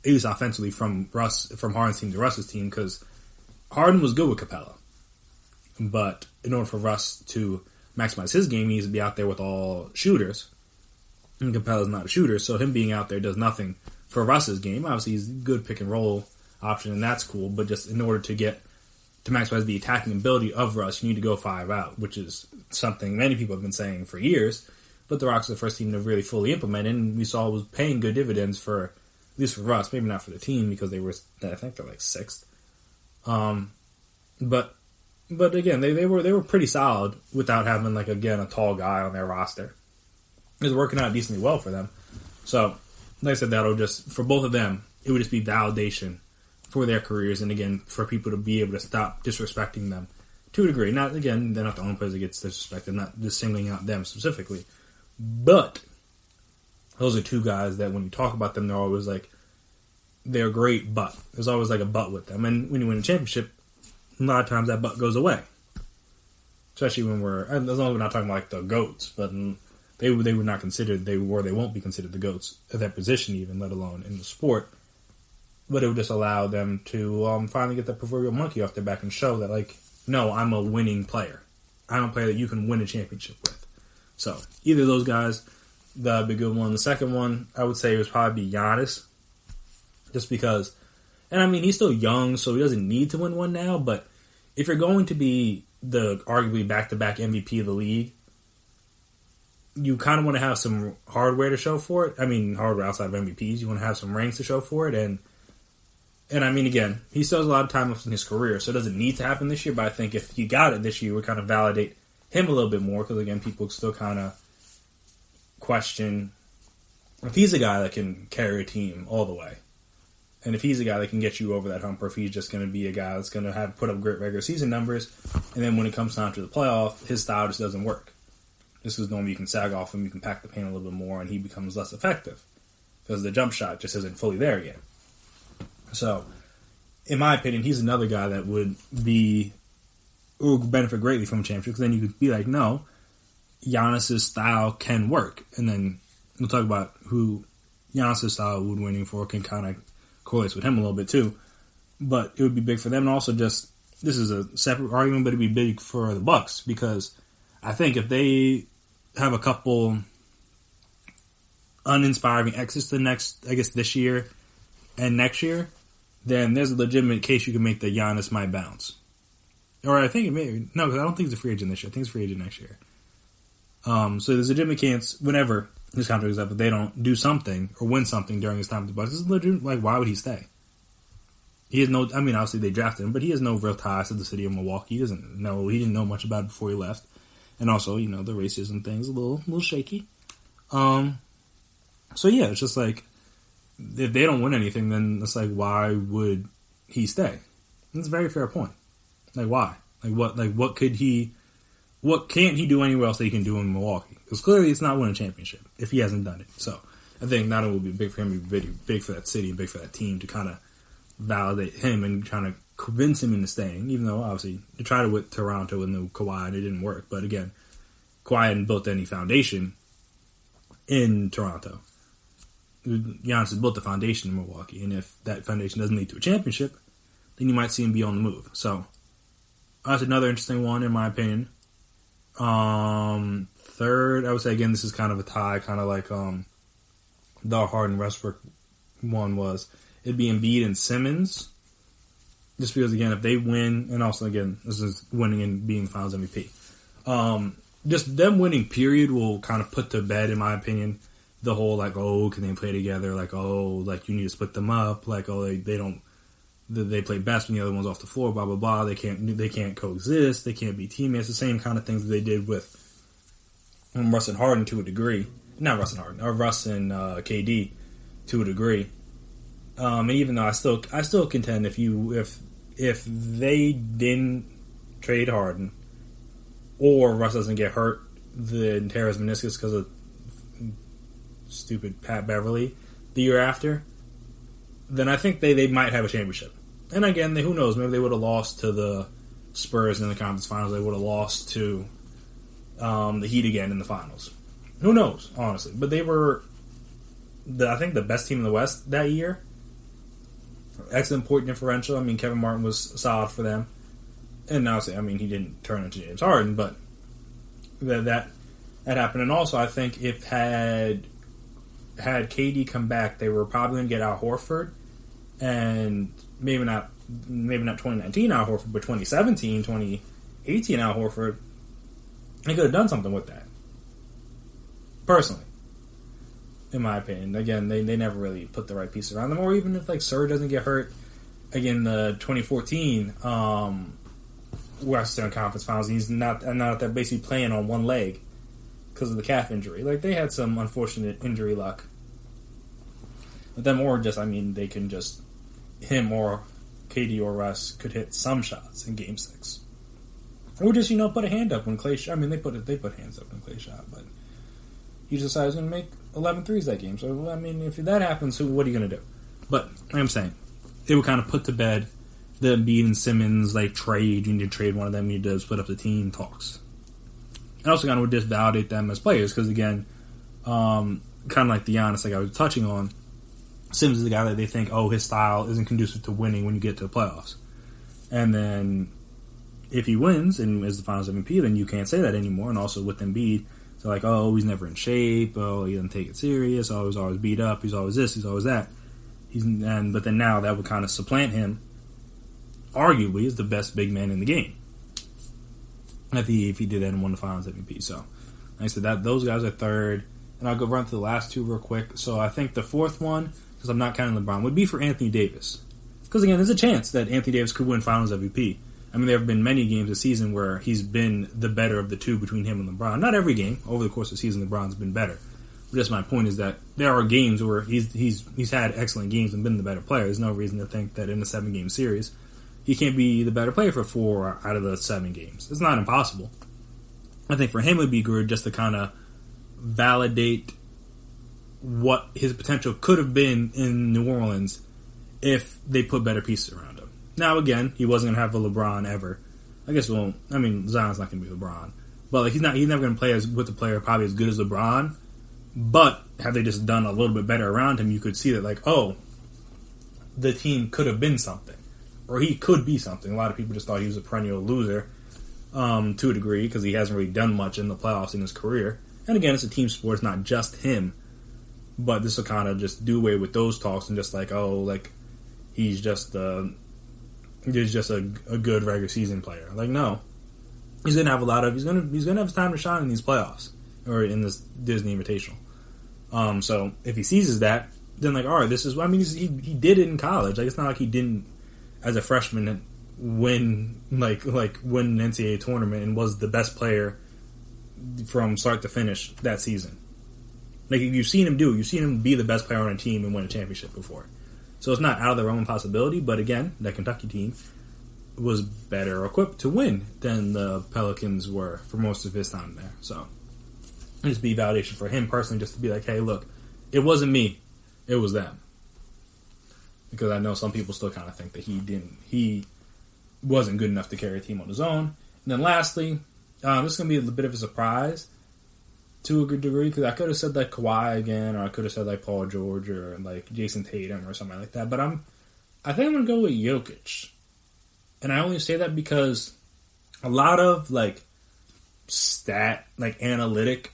at least offensively, from Harden's team to Russ's team, because Harden was good with Capella. But in order for Russ to maximize his game, he needs to be out there with all shooters. And Capella's not a shooter, so him being out there does nothing for Russ's game. Obviously, he's a good pick and roll option, and that's cool. But just in order to maximize the attacking ability of Russ, you need to go 5 out, which is something many people have been saying for years. But the Rockets are the first team to really fully implement it, and we saw it was paying good dividends for, at least for Russ, maybe not for the team, because I think they're like 6th. But again, they were pretty solid without having, like, again, a tall guy on their roster. It was working out decently well for them. So, like I said, that'll just, for both of them, it would just be validation for their careers, and again, for people to be able to stop disrespecting them to a degree. Not, again, they're not the only players that gets disrespected, not just singling out them specifically. But those are 2 guys that when you talk about them, they're always like, they're great, but there's always like a but with them. And when you win a championship, a lot of times that but goes away. Especially when as long as we're not talking about like the GOATs, but the they were not considered, they won't be considered the GOATs at that position even, let alone in the sport. But it would just allow them to finally get that proverbial monkey off their back and show that, like, no, I'm a winning player. I'm a player that you can win a championship with. So, either of those guys, that'd be a good one. The second one, I would say, would probably be Giannis. Just because, and I mean, he's still young, so he doesn't need to win one now, but if you're going to be the arguably back-to-back MVP of the league, you kind of want to have some hardware to show for it. I mean, hardware outside of MVPs. You want to have some rings to show for it, and I mean, again, he still has a lot of time left in his career, so it doesn't need to happen this year, but I think if he got it this year, it would kind of validate him a little bit more, because, again, people still kind of question if he's a guy that can carry a team all the way, and if he's a guy that can get you over that hump, or if he's just going to be a guy that's going to have put up great regular season numbers, and then when it comes down to the playoff, his style just doesn't work. This is normally you can sag off him, you can pack the paint a little bit more, and he becomes less effective, because the jump shot just isn't fully there yet. So, in my opinion, he's another guy that would benefit greatly from a championship, because then you could be like, no, Giannis' style can work. And then we'll talk about who Giannis' style would winning for can kind of correlates with him a little bit too. But it would be big for them. And also just, this is a separate argument, but it'd be big for the Bucks, because I think if they have a couple uninspiring exits this year and next year, then there's a legitimate case you can make that Giannis might bounce. Or I think it may, no, because I don't think he's a free agent this year. I think he's a free agent next year. So there's a legitimate chance whenever his contract is up, if they don't do something or win something during his time with the Bucks, it's legit, like, why would he stay? He has no, I mean, obviously they drafted him, but he has no real ties to the city of Milwaukee. He didn't know much about it before he left. And also, you know, the racism thing's a little shaky. So yeah, it's just like, if they don't win anything, then it's like, why would he stay? That's a very fair point. Like, why? What can't he do anywhere else that he can do in Milwaukee? Because clearly it's not winning a championship if he hasn't done it. So I think not only will be big for him, it will be big for that city and big for that team to kind of validate him and trying to convince him into staying, even though obviously they tried it with Toronto and the Kawhi and it didn't work. But again, Kawhi hadn't built any foundation in Toronto. Giannis has built the foundation in Milwaukee, and if that foundation doesn't lead to a championship, then you might see him be on the move. So that's another interesting one, in my opinion. Third, I would say, again, this is kind of a tie, kind of like the Harden Westbrook one was. It'd be Embiid and Simmons, just because, again, if they win, and also, again, this is winning and being the Finals MVP. Just them winning, period, will kind of put to bed, in my opinion, the whole, like, oh, can they play together? Like, oh, like, you need to split them up. Like, oh, they don't, they play best when the other one's off the floor, blah, blah, blah. They can't coexist. They can't be teammates. The same kind of things that they did with Russ and Harden to a degree. Not Russ and Harden, or Russ and KD to a degree. And even though I still contend if they didn't trade Harden, or Russ doesn't get hurt, then tear his meniscus because of stupid Pat Beverly the year after, then I think they might have a championship. And again, who knows? Maybe they would have lost to the Spurs in the conference finals. They would have lost to the Heat again in the finals. Who knows, honestly? But they were, I think, the best team in the West that year. Excellent point differential. I mean, Kevin Martin was solid for them. And obviously, I mean, he didn't turn into James Harden, but that happened. And also, I think if had KD come back, they were probably going to get Al Horford, and maybe not 2019 Al Horford, but 2017, 2018 Al Horford. They could have done something with that. Personally, in my opinion. Again, they never really put the right pieces around them, or even if, like, Serge doesn't get hurt, again, the 2014 Western Conference Finals, he's not that basically playing on one leg because of the calf injury. Like, they had some unfortunate injury luck. But them, or just, I mean, they can just, him or KD or Russ could hit some shots in Game 6. Or just, put a hand up when Clay shot. I mean, they put hands up when Clay shot, but he just decided to make 11 threes that game. So, I mean, if that happens, what are you going to do? But, like I'm saying, it would kind of put to bed the Embiid and Simmons, like, trade. You need to trade one of them. You need to split up the team talks. And also kind of would just validate them as players, because, again, Kind of like the Giannis, like I was touching on. Sims is the guy that they think, his style isn't conducive to winning when you get to the playoffs. And then if he wins and is the Finals MVP, then you can't say that anymore. And also with Embiid, it's like, he's never in shape. He doesn't take it serious. He's always beat up. He's always this. He's always that. But then now that would kind of supplant him, arguably, as the best big man in the game. If he did that and won the Finals MVP. So, like I said, those guys are third. And I'll go run through the last two real quick. So I think the fourth one, because I'm not counting LeBron, would be for Anthony Davis. Because again, there's a chance that Anthony Davis could win Finals MVP. I mean, there have been many games this season where he's been the better of the two between him and LeBron. Not every game. Over the course of the season, LeBron's been better. But just my point is that there are games where he's had excellent games and been the better player. There's no reason to think that in a 7-game series, he can't be the better player for 4 out of the 7 games. It's not impossible. I think for him it would be good just to kind of validate what his potential could have been in New Orleans if they put better pieces around him. Now, again, he wasn't going to have a LeBron ever. I guess, Zion's not going to be LeBron. But he's never going to play with a player probably as good as LeBron. But have they just done a little bit better around him, you could see that, the team could have been something. Or he could be something. A lot of people just thought he was a perennial loser to a degree because he hasn't really done much in the playoffs in his career. And again, it's a team sport. It's not just him. But this will kind of just do away with those talks and just he's just a good regular season player. No, he's gonna have he's gonna have time to shine in these playoffs or in this Disney Invitational. So if he seizes that, then all right, this is. I mean, he did it in college. It's not like he didn't as a freshman win win an NCAA tournament and was the best player from start to finish that season. You've seen him do it. You've seen him be the best player on a team and win a championship before. So it's not out of the realm of possibility, but again, that Kentucky team was better equipped to win than the Pelicans were for most of his time there. So it'll just be validation for him personally just to be like, hey, look, it wasn't me, it was them. Because I know some people still kind of think that he wasn't good enough to carry a team on his own. And then lastly, this is going to be a bit of a surprise to a good degree, because I could have said Kawhi again, or I could have said Paul George, or Jason Tatum, or something like that. But I think I'm gonna go with Jokic, and I only say that because a lot of analytic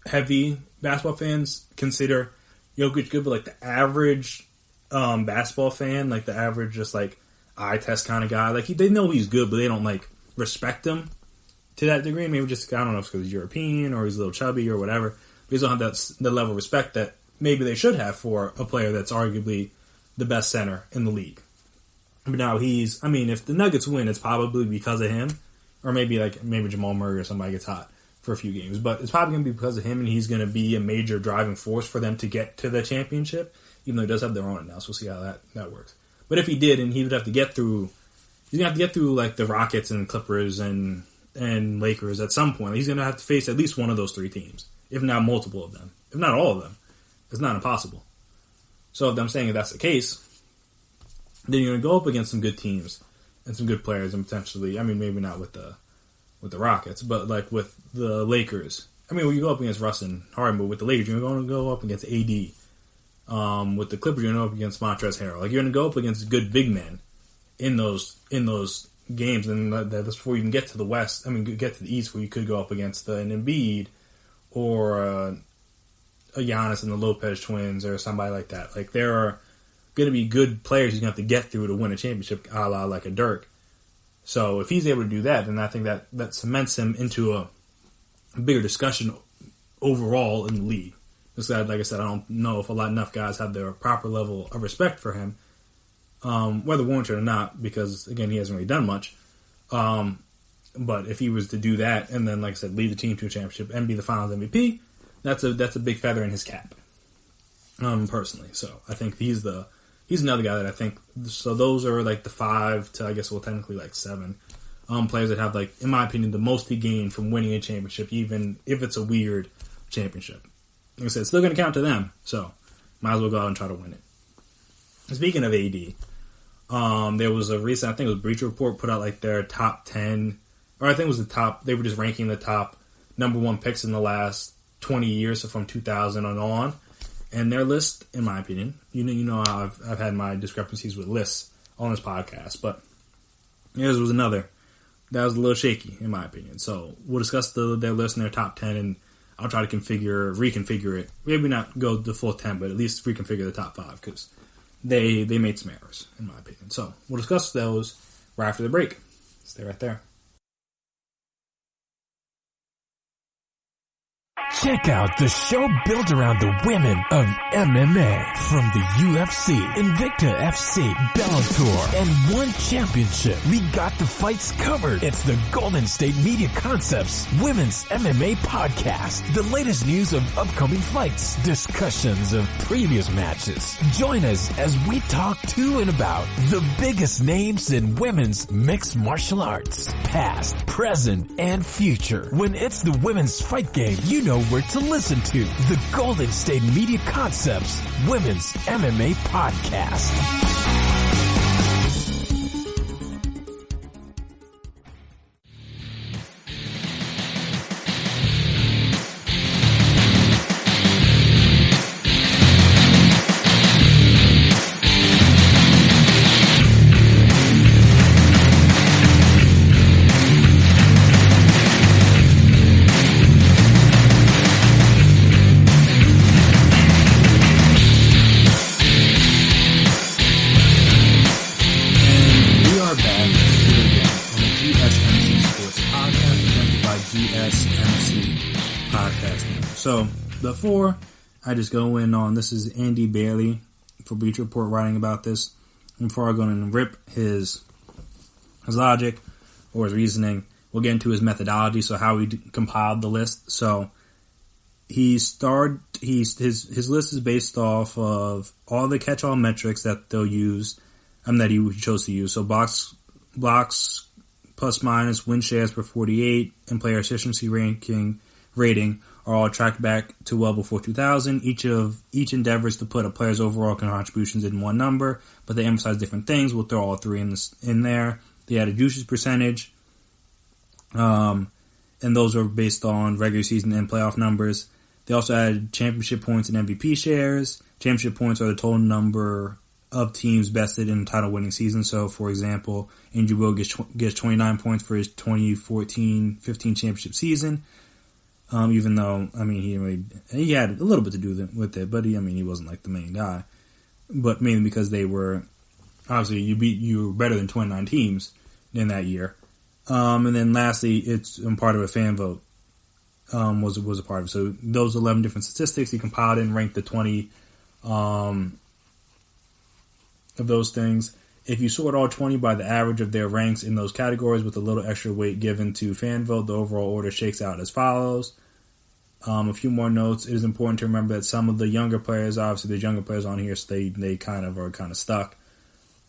heavy basketball fans consider Jokic good, but the average basketball fan, the average just eye test kind of guy, they know he's good, but they don't respect him to that degree. Maybe just, I don't know if it's because he's European or he's a little chubby or whatever. But he doesn't have the level of respect that maybe they should have for a player that's arguably the best center in the league. But now if the Nuggets win, it's probably because of him. Or maybe Jamal Murray or somebody gets hot for a few games. But it's probably going to be because of him, and he's going to be a major driving force for them to get to the championship, even though he does have their own now. So we'll see how that works. But if he did, and he would have to get through, he's going to have to get through the Rockets and Clippers and Lakers at some point. He's going to have to face at least one of those 3 teams, if not multiple of them, if not all of them. It's not impossible. So if I'm saying if that's the case, then you're going to go up against some good teams and some good players, and potentially, maybe not with the Rockets, but with the Lakers. When you go up against Russ and Harden, but with the Lakers, you're going to go up against AD. With the Clippers, you're going to go up against Montrezl Harrell. You're going to go up against good big men in those games, and that's before you can get to the West. Get to the East, where you could go up against an Embiid or a Giannis and the Lopez twins or somebody like that. There are going to be good players he's going to have to get through to win a championship, a la a Dirk. So if he's able to do that, then I think that cements him into a bigger discussion overall in the league. Because, like I said, I don't know if enough guys have their proper level of respect for him. Whether warranted or not, because, again, he hasn't really done much. But if he was to do that and then, like I said, lead the team to a championship and be the Finals MVP, that's a big feather in his cap, personally. So I think he's another guy that I think, so those are the 5 to, I guess, technically 7 players that have, in my opinion, the most to gain from winning a championship, even if it's a weird championship. Like I said, it's still going to count to them, so might as well go out and try to win it. Speaking of AD, there was a recent, I think it was Bleacher Report, put out their top 10, or I think it was they were just ranking the top number 1 picks in the last 20 years, so from 2000 on. And their list, in my opinion, you know how I've had my discrepancies with lists on this podcast, but theirs was another that was a little shaky, in my opinion. So we'll discuss their list and their top 10, and I'll try to reconfigure it. Maybe not go the full 10, but at least reconfigure the top 5, because they made some errors, in my opinion. So we'll discuss those right after the break. Stay right there. Check out the show built around the women of MMA. From the UFC, Invicta FC, Bellator, and One Championship. We got the fights covered. It's the Golden State Media Concepts Women's MMA Podcast. The latest news of upcoming fights, discussions of previous matches. Join us as we talk to and about the biggest names in women's mixed martial arts. Past, present, and future. When it's the women's fight game, you know where to listen to. The Golden State Media Concepts Women's MMA Podcast. So, before I just go in on, this is Andy Bailey for Bleacher Report writing about this. And before I go in and rip his logic or his reasoning, we'll get into his methodology, so how he compiled the list. So, his list is based off of all the catch-all metrics that they'll use, that he chose to use. So, blocks, plus minus, win shares per 48, and player efficiency rating are all tracked back to well before 2000. Each endeavors to put a player's overall contributions in one number, but they emphasize different things. We'll throw all three in there. They added usage percentage, and those are based on regular season and playoff numbers. They also added championship points and MVP shares. Championship points are the total number of teams bested in a title-winning season. So, for example, Andrew Will gets 29 points for his 2014-15 championship season. Even though, he had a little bit to do with it, but he wasn't like the main guy. But mainly because they were, obviously, you were better than 29 teams in that year. And then lastly, it's part of a fan vote, was a part of it. So those 11 different statistics, he compiled and ranked the 20, of those things. If you sort all 20 by the average of their ranks in those categories with a little extra weight given to fan vote, the overall order shakes out as follows. A few more notes. It is important to remember that some of the younger players, obviously there's younger players on here, so they kind of stuck,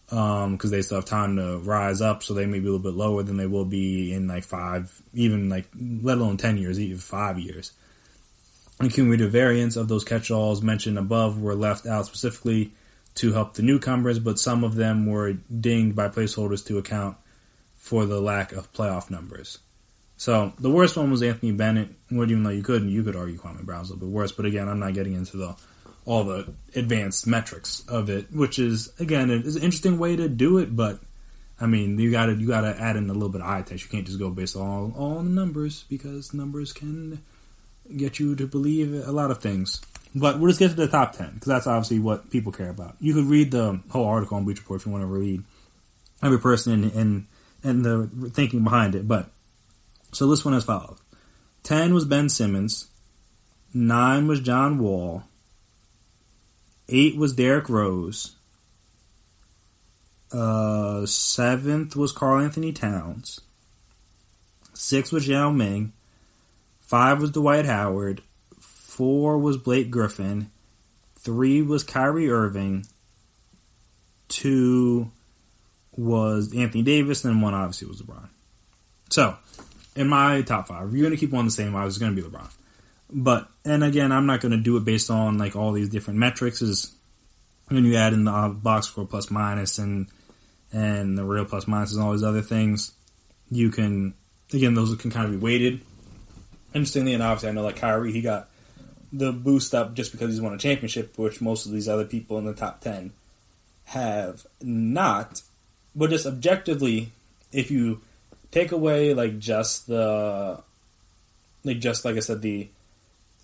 because they still have time to rise up, so they may be a little bit lower than they will be in like 5, even like, let alone 10 years, even 5 years. And cumulative variance of those catch-alls mentioned above were left out specifically to help the newcomers, but some of them were dinged by placeholders to account for the lack of playoff numbers. So, the worst one was Anthony Bennett, even though you could argue Kwame Brown's a little bit worse, but again, I'm not getting into all the advanced metrics of it, which is, again, it's an interesting way to do it, but, you gotta add in a little bit of eye test. You can't just go based on all the numbers, because numbers can get you to believe a lot of things. But we'll just get to the top 10, because that's obviously what people care about. You could read the whole article on Bleacher Report if you want to read every person and the thinking behind it. But so this one as follows. 10 was Ben Simmons. 9 was John Wall. 8 was Derrick Rose. 7th was Karl Anthony Towns. 6 was Yao Ming. 5 was Dwight Howard. 4 was Blake Griffin. 3 was Kyrie Irving. 2 was Anthony Davis. And 1 obviously was LeBron. So, in my top 5, you're going to keep on the same line. It's going to be LeBron. But, and again, I'm not going to do it based on like all these different metrics. Is when you add in the box score plus minus and the real plus minus and all these other things, you can, again, those can kind of be weighted. Interestingly, and obviously I know like Kyrie, he got the boost up just because he's won a championship, which most of these other people in the top 10 have not. But just objectively, if you take away like I said,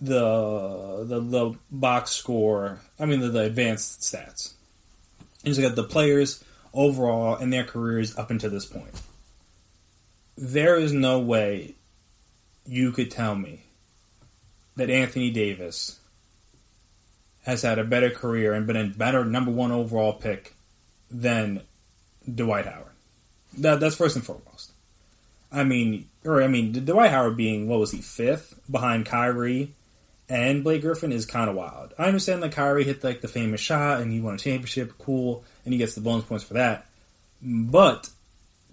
the box score, the advanced stats. You just got the players overall in their careers up until this point. There is no way you could tell me that Anthony Davis has had a better career and been a better number one overall pick than Dwight Howard. That's first and foremost. Dwight Howard being, what was he, 5th behind Kyrie and Blake Griffin is kind of wild. I understand that Kyrie hit like the famous shot and he won a championship, cool, and he gets the bonus points for that. But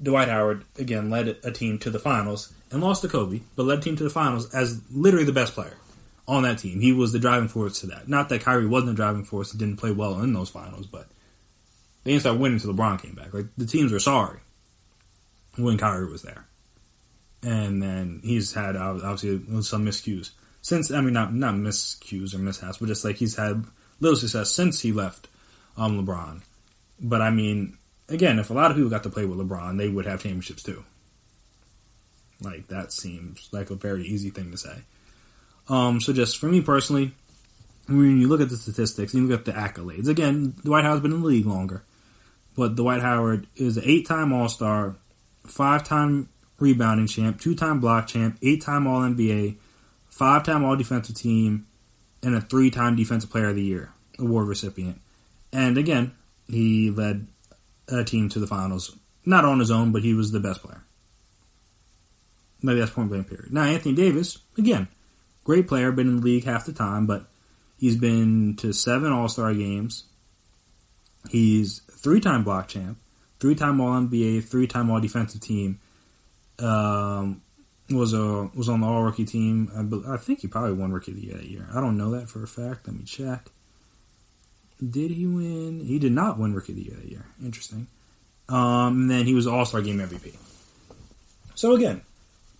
Dwight Howard, again, led a team to the finals and lost to Kobe, but led a team to the finals as literally the best player on that team. He was the driving force to that. Not that Kyrie wasn't the driving force, he didn't play well in those finals, but they didn't start winning until LeBron came back. Like, the teams were sorry when Kyrie was there. And then he's had, obviously, some miscues. Since, not miscues or mishaps, but just like he's had little success since he left LeBron. But again, if a lot of people got to play with LeBron, they would have championships too. Like, that seems like a very easy thing to say. So just for me personally, when you look at the statistics, you look at the accolades. Again, Dwight Howard's been in the league longer. But Dwight Howard is an 8-time All-Star, 5-time rebounding champ, 2-time block champ, 8-time All-NBA, 5-time All-Defensive Team, and a 3-time Defensive Player of the Year award recipient. And again, he led a team to the finals. Not on his own, but he was the best player. Maybe that's point blank period. Now, Anthony Davis, again, great player, been in the league half the time, but he's been to 7 All-Star games. He's 3-time block champ, 3-time All-NBA, 3-time All-Defensive Team. Was on the All-Rookie team. I think he probably won Rookie of the Year that year. I don't know that for a fact. Let me check. Did he win? He did not win Rookie of the Year that year. Interesting. And then he was All-Star Game MVP. So again,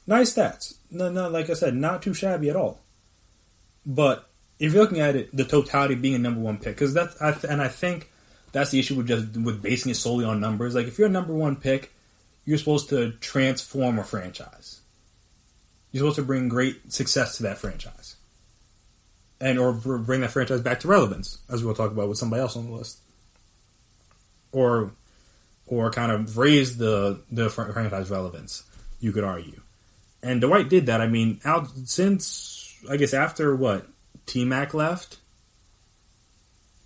nice stats. No, like I said, not too shabby at all. But if you're looking at it, the totality being a number one pick, because I think that's the issue with basing it solely on numbers. Like, if you're a number one pick, you're supposed to transform a franchise. You're supposed to bring great success to that franchise. Or bring that franchise back to relevance, as we'll talk about with somebody else on the list. Or kind of raise the franchise relevance, you could argue. And Dwight did that. Since, I guess, after T-Mac left,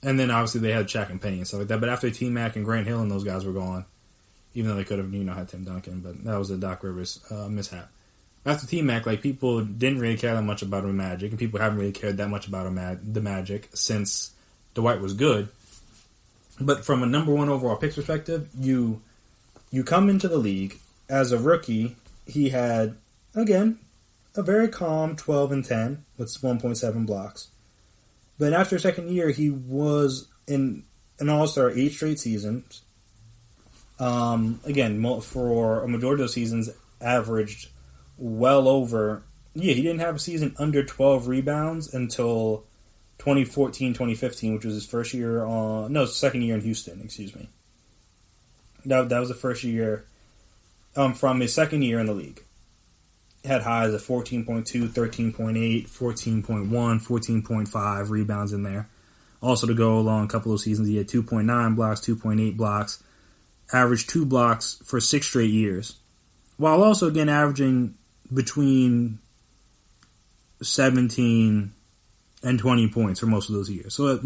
and then obviously they had Shaq and Penny and stuff like that, but after T-Mac and Grant Hill and those guys were gone, even though they could have, had Tim Duncan, but that was a Doc Rivers mishap. After T-Mac, people didn't really care that much about the Magic, and people haven't really cared that much about the Magic since Dwight was good. But from a number one overall pick perspective, you come into the league as a rookie. He had, again, a very calm 12-10 with 1.7 blocks. But after second year, he was in an All-Star 8 straight seasons. Again, for a majority of those seasons, averaged well over... Yeah, he didn't have a season under 12 rebounds until 2014-2015, which was his first year second year in Houston, excuse me. That was the first year from his second year in the league. Had highs of 14.2, 13.8, 14.1, 14.5 rebounds in there. Also, to go along a couple of seasons, he had 2.9 blocks, 2.8 blocks, averaged 2 blocks for 6 straight years, while also, again, averaging between 17 and 20 points for most of those years. So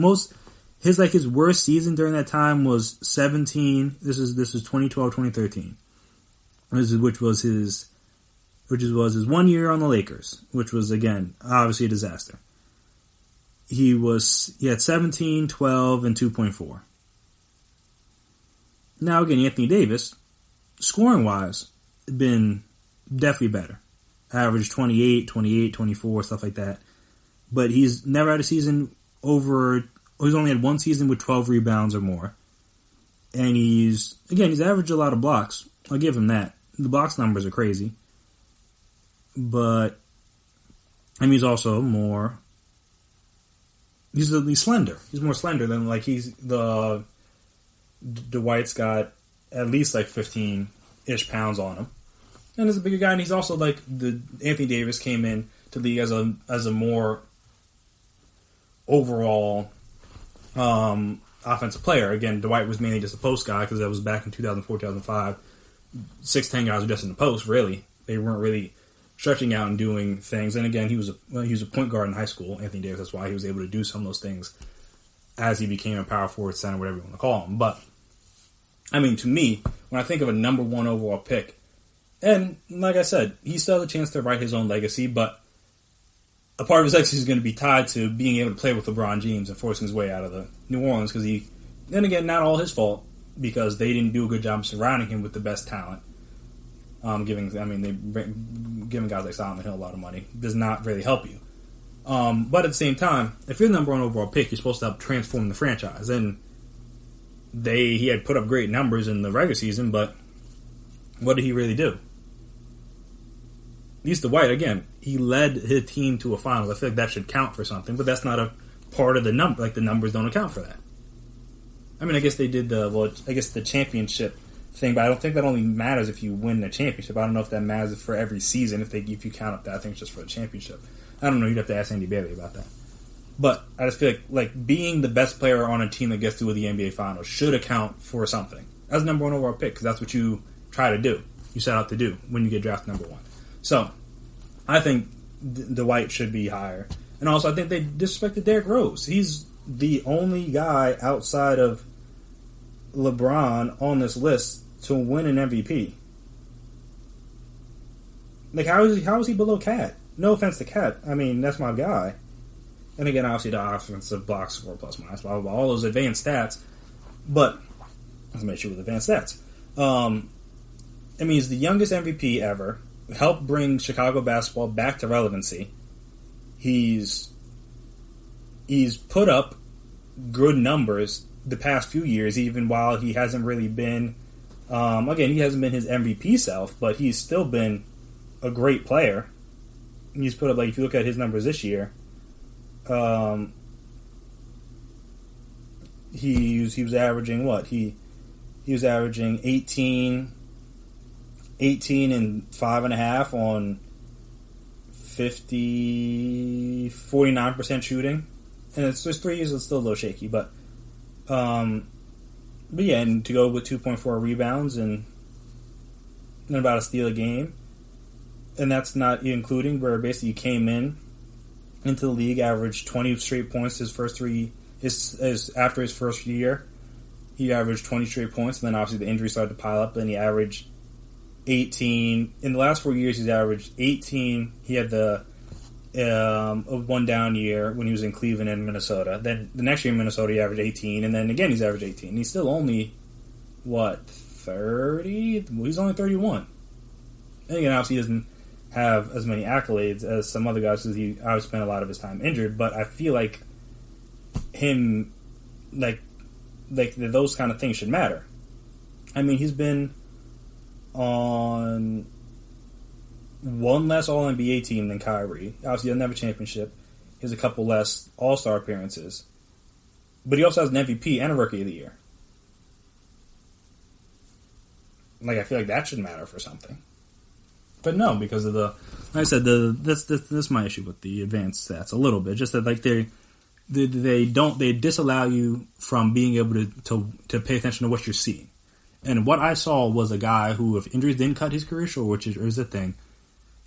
his worst season during that time was 17. This is 2012, 2013. Which was his 1 year on the Lakers, which was, again, obviously a disaster. He had 17, 12, and 2.4. Now, again, Anthony Davis, scoring-wise, been definitely better. Averaged 28, 24, stuff like that. But he's never had a season he's only had one season with 12 rebounds or more. And he's averaged a lot of blocks. I'll give him that. The blocks numbers are crazy. But, he's also more he's slender. He's more slender than like Dwight's got at least like 15-ish pounds on him, and is a bigger guy. And he's also like Anthony Davis came in to the league as a more overall offensive player. Again, Dwight was mainly just a post guy because that was back in 2004, 2005. 6'10" guys were just in the post. Really, they weren't really stretching out and doing things. And again, he was a point guard in high school, Anthony Davis. That's why he was able to do some of those things as he became a power forward, center, whatever you want to call him. But, I mean, to me, when I think of a number one overall pick, and like I said, he still has a chance to write his own legacy, but a part of his legacy is going to be tied to being able to play with LeBron James and forcing his way out of the New Orleans because then again, not all his fault because they didn't do a good job surrounding him with the best talent. Giving guys like Solomon Hill a lot of money does not really help you. But at the same time, if you're the number one overall pick, you're supposed to help transform the franchise. And he had put up great numbers in the regular season, but what did he really do? At least Dwight, again, he led his team to a finals. I feel like that should count for something, but that's not a part of the number. Like the numbers don't account for that. I mean, I guess they did the championship thing, but I don't think that only matters if you win the championship. I don't know if that matters for every season if you count up that. I think it's just for the championship. I don't know. You'd have to ask Andy Bailey about that. But I just feel like being the best player on a team that gets to the NBA Finals should account for something as number one overall pick because that's what you try to do. You set out to do when you get drafted number one. So I think Dwight should be higher, and also I think they disrespected Derrick Rose. He's the only guy outside of LeBron on this list to win an MVP. Like, how is he below Cat? No offense to Cat. I mean, that's my guy. And again, obviously the offensive blocks score plus minus, blah, blah, blah, all those advanced stats. But let's make sure with advanced stats. I mean, he's the youngest MVP ever. Helped bring Chicago basketball back to relevancy. He's put up good numbers the past few years, even while he hasn't really been. Again, he hasn't been his MVP self, but he's still been a great player. He's put up, like, if you look at his numbers this year, he was averaging what? He was averaging 18 and 5.5 on 49% shooting. And it's just 3 years, it's still a little shaky, but yeah, and to go with 2.4 rebounds and about a steal a game, and that's not including where basically he came into the league, averaged 20 straight points after his first year. He averaged 20 straight points, and then obviously the injuries started to pile up. Then he averaged 18 in the last 4 years. He's averaged 18. He had the one down year when he was in Cleveland and Minnesota. Then the next year in Minnesota, he averaged 18, and then again he's averaged 18. He's still only 30? Well, he's only 31. And again, obviously he doesn't have as many accolades as some other guys because he obviously spent a lot of his time injured. But I feel like him, like those kind of things should matter. I mean, he's been on one less All-NBA team than Kyrie. Obviously, he doesn't have a championship. He has a couple less All-Star appearances. But he also has an MVP and a Rookie of the Year. Like, I feel like that should matter for something. But no, because of like I said, that's my issue with the advanced stats a little bit. Just that, like, they disallow you from being able to pay attention to what you're seeing. And what I saw was a guy who, if injuries didn't cut his career short, which is a thing.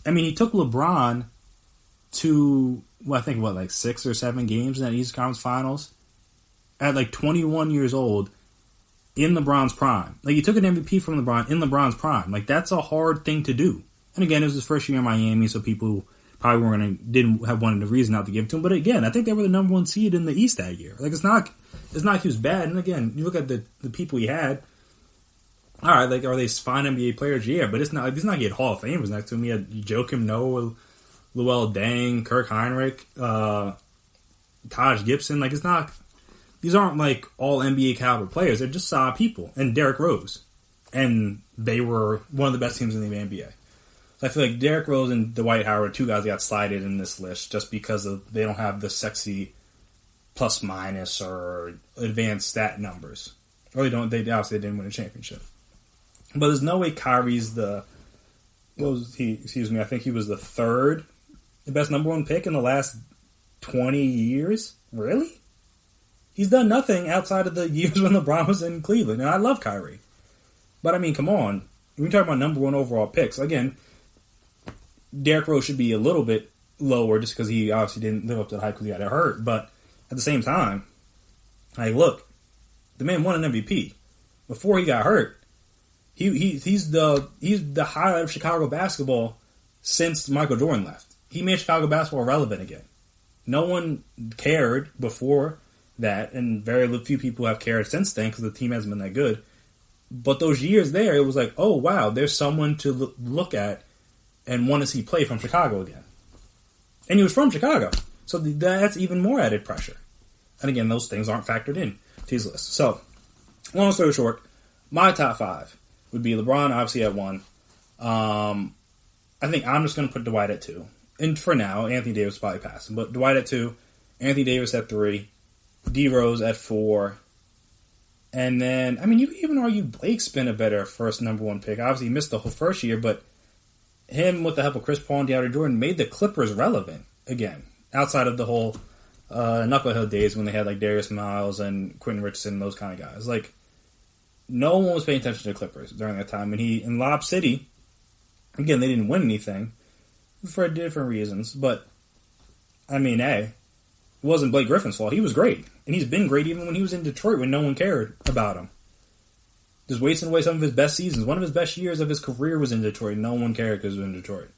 I mean, he took LeBron to, like 6 or 7 games in that Eastern Conference Finals at like 21 years old in LeBron's prime. Like, he took an MVP from LeBron in LeBron's prime. Like, that's a hard thing to do. And again, it was his first year in Miami, so people probably didn't have wanted a reason not to give it to him. But again, I think they were the number 1 seed in the East that year. Like, it's not like he was bad. And again, you look at the people he had. All right, like, are they fine NBA players? Yeah, but it's not he had Hall of Famers next to him. He had Joakim Noah, Luol Deng, Kirk Heinrich, Taj Gibson. Like, it's not. These aren't like all NBA caliber players. They're just solid people. And Derrick Rose, and they were one of the best teams in the NBA. So I feel like Derrick Rose and Dwight Howard, 2 guys that got slided in this list just because they don't have the sexy plus minus or advanced stat numbers. Or they obviously didn't win a championship. But there's no way Kyrie's I think he was the third best number one pick in the last 20 years? Really? He's done nothing outside of the years when LeBron was in Cleveland. And I love Kyrie. But I mean, come on. When we talk about number one overall picks, again, Derrick Rose should be a little bit lower just because he obviously didn't live up to the hype because he got hurt. But at the same time, like, look, the man won an MVP. Before he got hurt, he's the highlight of Chicago basketball since Michael Jordan left. He made Chicago basketball relevant again. No one cared before that, and very few people have cared since then because the team hasn't been that good. But those years there, it was like, oh, wow, there's someone to look at and want to see play from Chicago again. And he was from Chicago. So that's even more added pressure. And again, those things aren't factored in to his list. So, long story short, my top five would be LeBron, obviously, at 1. I think I'm just going to put Dwight at 2. And for now, Anthony Davis probably passing. But Dwight at 2, Anthony Davis at 3, D Rose at 4. And then, I mean, you could even argue Blake's been a better first number one pick. Obviously, he missed the whole first year, but him, with the help of Chris Paul and DeAndre Jordan, made the Clippers relevant again. Outside of the whole Knucklehead days when they had, like, Darius Miles and Quentin Richardson and those kind of guys. Like, no one was paying attention to the Clippers during that time. And in Lob City, again, they didn't win anything for different reasons. But, I mean, hey, it wasn't Blake Griffin's fault. He was great. And he's been great even when he was in Detroit when no one cared about him. Just wasting away some of his best seasons. One of his best years of his career was in Detroit. No one cared because he was in Detroit.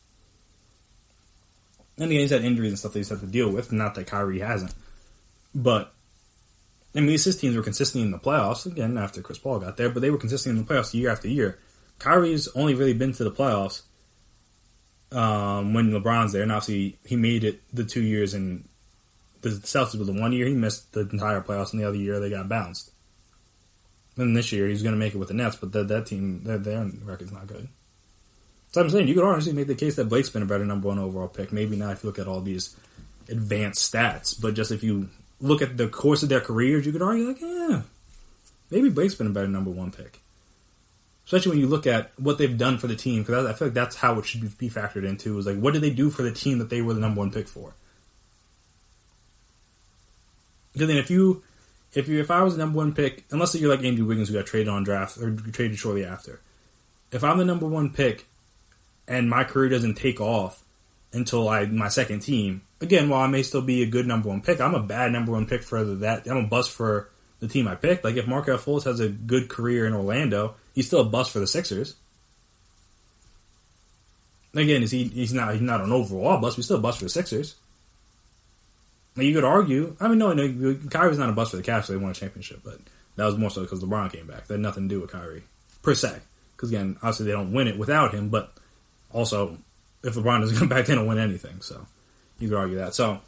And again, he's had injuries and stuff that he's had to deal with. Not that Kyrie hasn't. But, I mean, his teams were consistent in the playoffs. Again, after Chris Paul got there. But they were consistent in the playoffs year after year. Kyrie's only really been to the playoffs when LeBron's there. And obviously, he made it the 2 years in the Celtics. With the 1 year, he missed the entire playoffs. And the other year, they got bounced. And this year, he's going to make it with the Nets. But that team, their record's not good. So I'm saying, you could honestly make the case that Blake's been a better number one overall pick. Maybe not if you look at all these advanced stats. But just if you look at the course of their careers, you could argue, like, yeah, maybe Blake's been a better number one pick. Especially when you look at what they've done for the team. Because I feel like that's how it should be factored into. Is like, what did they do for the team that they were the number one pick for? Because then if I was the number one pick, unless you're like Andrew Wiggins who got traded on draft or traded shortly after. If I'm the number one pick and my career doesn't take off until my second team, again, while I may still be a good number one pick, I'm a bad number one pick for that. I'm a bust for the team I picked. Like if Markelle Fultz has a good career in Orlando, he's still a bust for the Sixers. Again, he's not an overall bust, but he's still a bust for the Sixers. Now you could argue, I mean, no, Kyrie's not a bust for the Cavs, so they won a championship, but that was more so because LeBron came back. That had nothing to do with Kyrie, per se. Because again, obviously they don't win it without him, but also, if LeBron doesn't come back, they don't win anything, so you could argue that. So,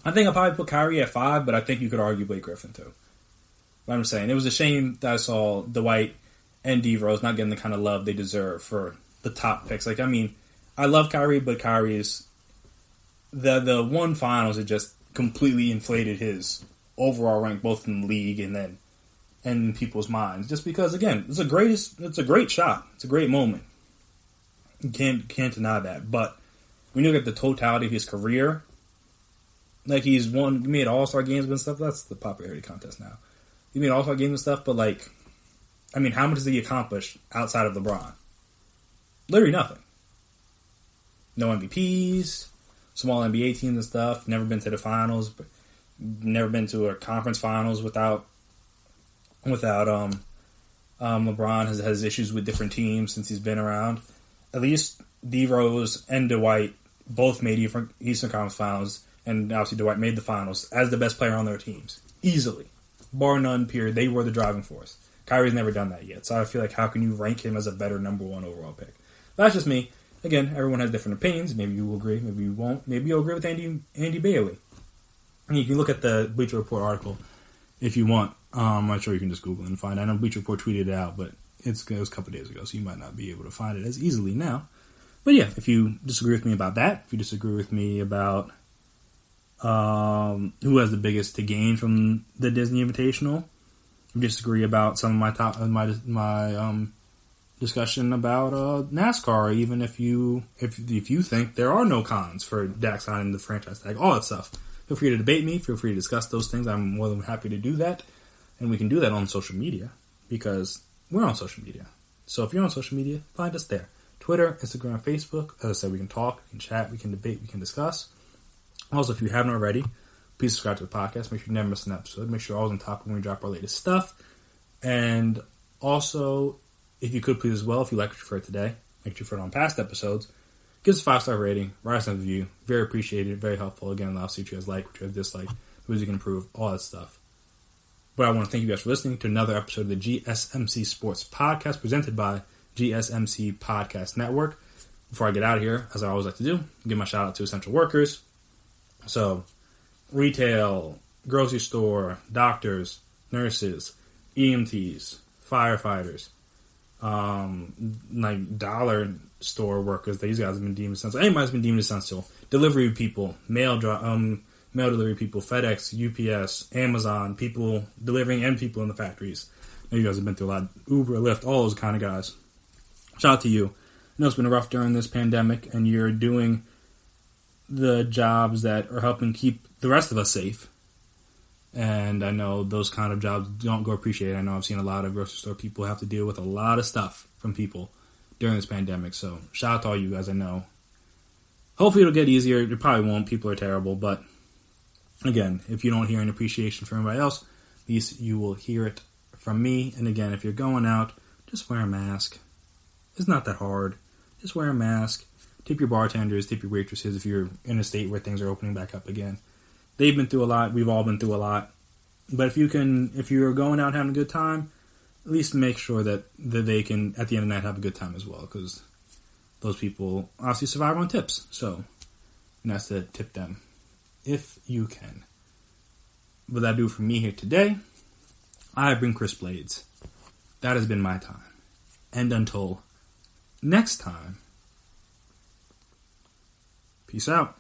I think I'll probably put Kyrie at 5, but I think you could argue Blake Griffin too. But I'm saying, it was a shame that I saw Dwight and D Rose not getting the kind of love they deserve for the top picks. Like, I mean, I love Kyrie, but Kyrie's the one finals, it just completely inflated his overall rank, both in the league and then in people's minds. Just because, again, it's a great shot. It's a great moment. You can't deny that. But when you look at the totality of his career, like he made All-Star games and stuff. That's the popularity contest now. He made All-Star games and stuff, but like, I mean, how much has he accomplished outside of LeBron? Literally nothing. No MVPs, small NBA teams and stuff. Never been to the finals, but never been to a conference finals without LeBron. Has issues with different teams since he's been around. At least D Rose and Dwight both made Eastern Conference Finals, and obviously Dwight made the finals as the best player on their teams. Easily. Bar none, period. They were the driving force. Kyrie's never done that yet, so I feel like how can you rank him as a better number one overall pick? That's just me. Again, everyone has different opinions. Maybe you will agree, maybe you won't. Maybe you'll agree with Andy Bailey. And you can look at the Bleacher Report article if you want. I'm sure you can just Google it and find it. I know Bleacher Report tweeted it out, but it was a couple days ago, so you might not be able to find it as easily now. But yeah, if you disagree with me about that, if you disagree with me about Who has the biggest to gain from the Disney Invitational? We disagree about some of my discussion about NASCAR. Even if you think there are no cons for Dak signing the franchise tag, all that stuff. Feel free to debate me. Feel free to discuss those things. I'm more than happy to do that, and we can do that on social media because we're on social media. So if you're on social media, find us there. Twitter, Instagram, Facebook. As I said, we can talk, we can chat, we can debate, we can discuss. Also, if you haven't already, please subscribe to the podcast. Make sure you never miss an episode. Make sure you're always on top of when we drop our latest stuff. And also, if you could please as well, if you like what you've heard today, like what you've heard on past episodes, give us a 5-star rating, write us a review. Very appreciated, very helpful. Again, allow us to see what you guys like, what you guys dislike, ways you can improve, all that stuff. But I want to thank you guys for listening to another episode of the GSMC Sports Podcast presented by GSMC Podcast Network. Before I get out of here, as I always like to do, give my shout out to essential workers. So, retail, grocery store, doctors, nurses, EMTs, firefighters, like dollar store workers. These guys have been deemed essential. Anybody's been deemed essential. Delivery people, mail delivery people, FedEx, UPS, Amazon, people delivering and people in the factories. I know you guys have been through a lot. Uber, Lyft, all those kind of guys. Shout out to you. I know it's been rough during this pandemic, and you're doing the jobs that are helping keep the rest of us safe. And I know those kind of jobs don't go appreciated. I know I've seen a lot of grocery store people have to deal with a lot of stuff from people during this pandemic. So shout out to all you guys. I know. Hopefully it'll get easier. It probably won't. People are terrible. But again, if you don't hear an appreciation from anybody else, at least you will hear it from me. And again, if you're going out, just wear a mask. It's not that hard. Just wear a mask. Tip your bartenders, tip your waitresses if you're in a state where things are opening back up again. They've been through a lot. We've all been through a lot. But if you're going out having a good time, at least make sure that they can, at the end of the night, have a good time as well. Because those people obviously survive on tips. So, nice to tip them if you can. But that'll do for me here today. I have been Chris Blades. That has been my time. And until next time, peace out.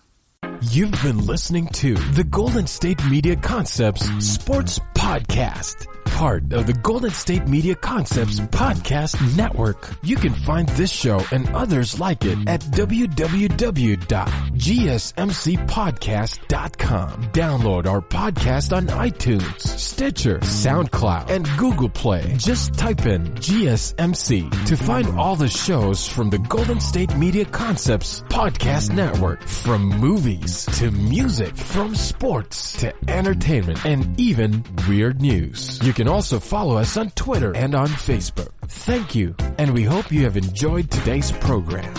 You've been listening to the Golden State Media Concepts Sports Podcast, part of the Golden State Media Concepts Podcast Network. You can find this show and others like it at www.gsmcpodcast.com. Download our podcast on iTunes, Stitcher, SoundCloud, and Google Play. Just type in GSMC to find all the shows from the Golden State Media Concepts Podcast Network, from movies to music, from sports to entertainment, and even weird news. You can also follow us on Twitter and on Facebook. Thank you, and we hope you have enjoyed today's program.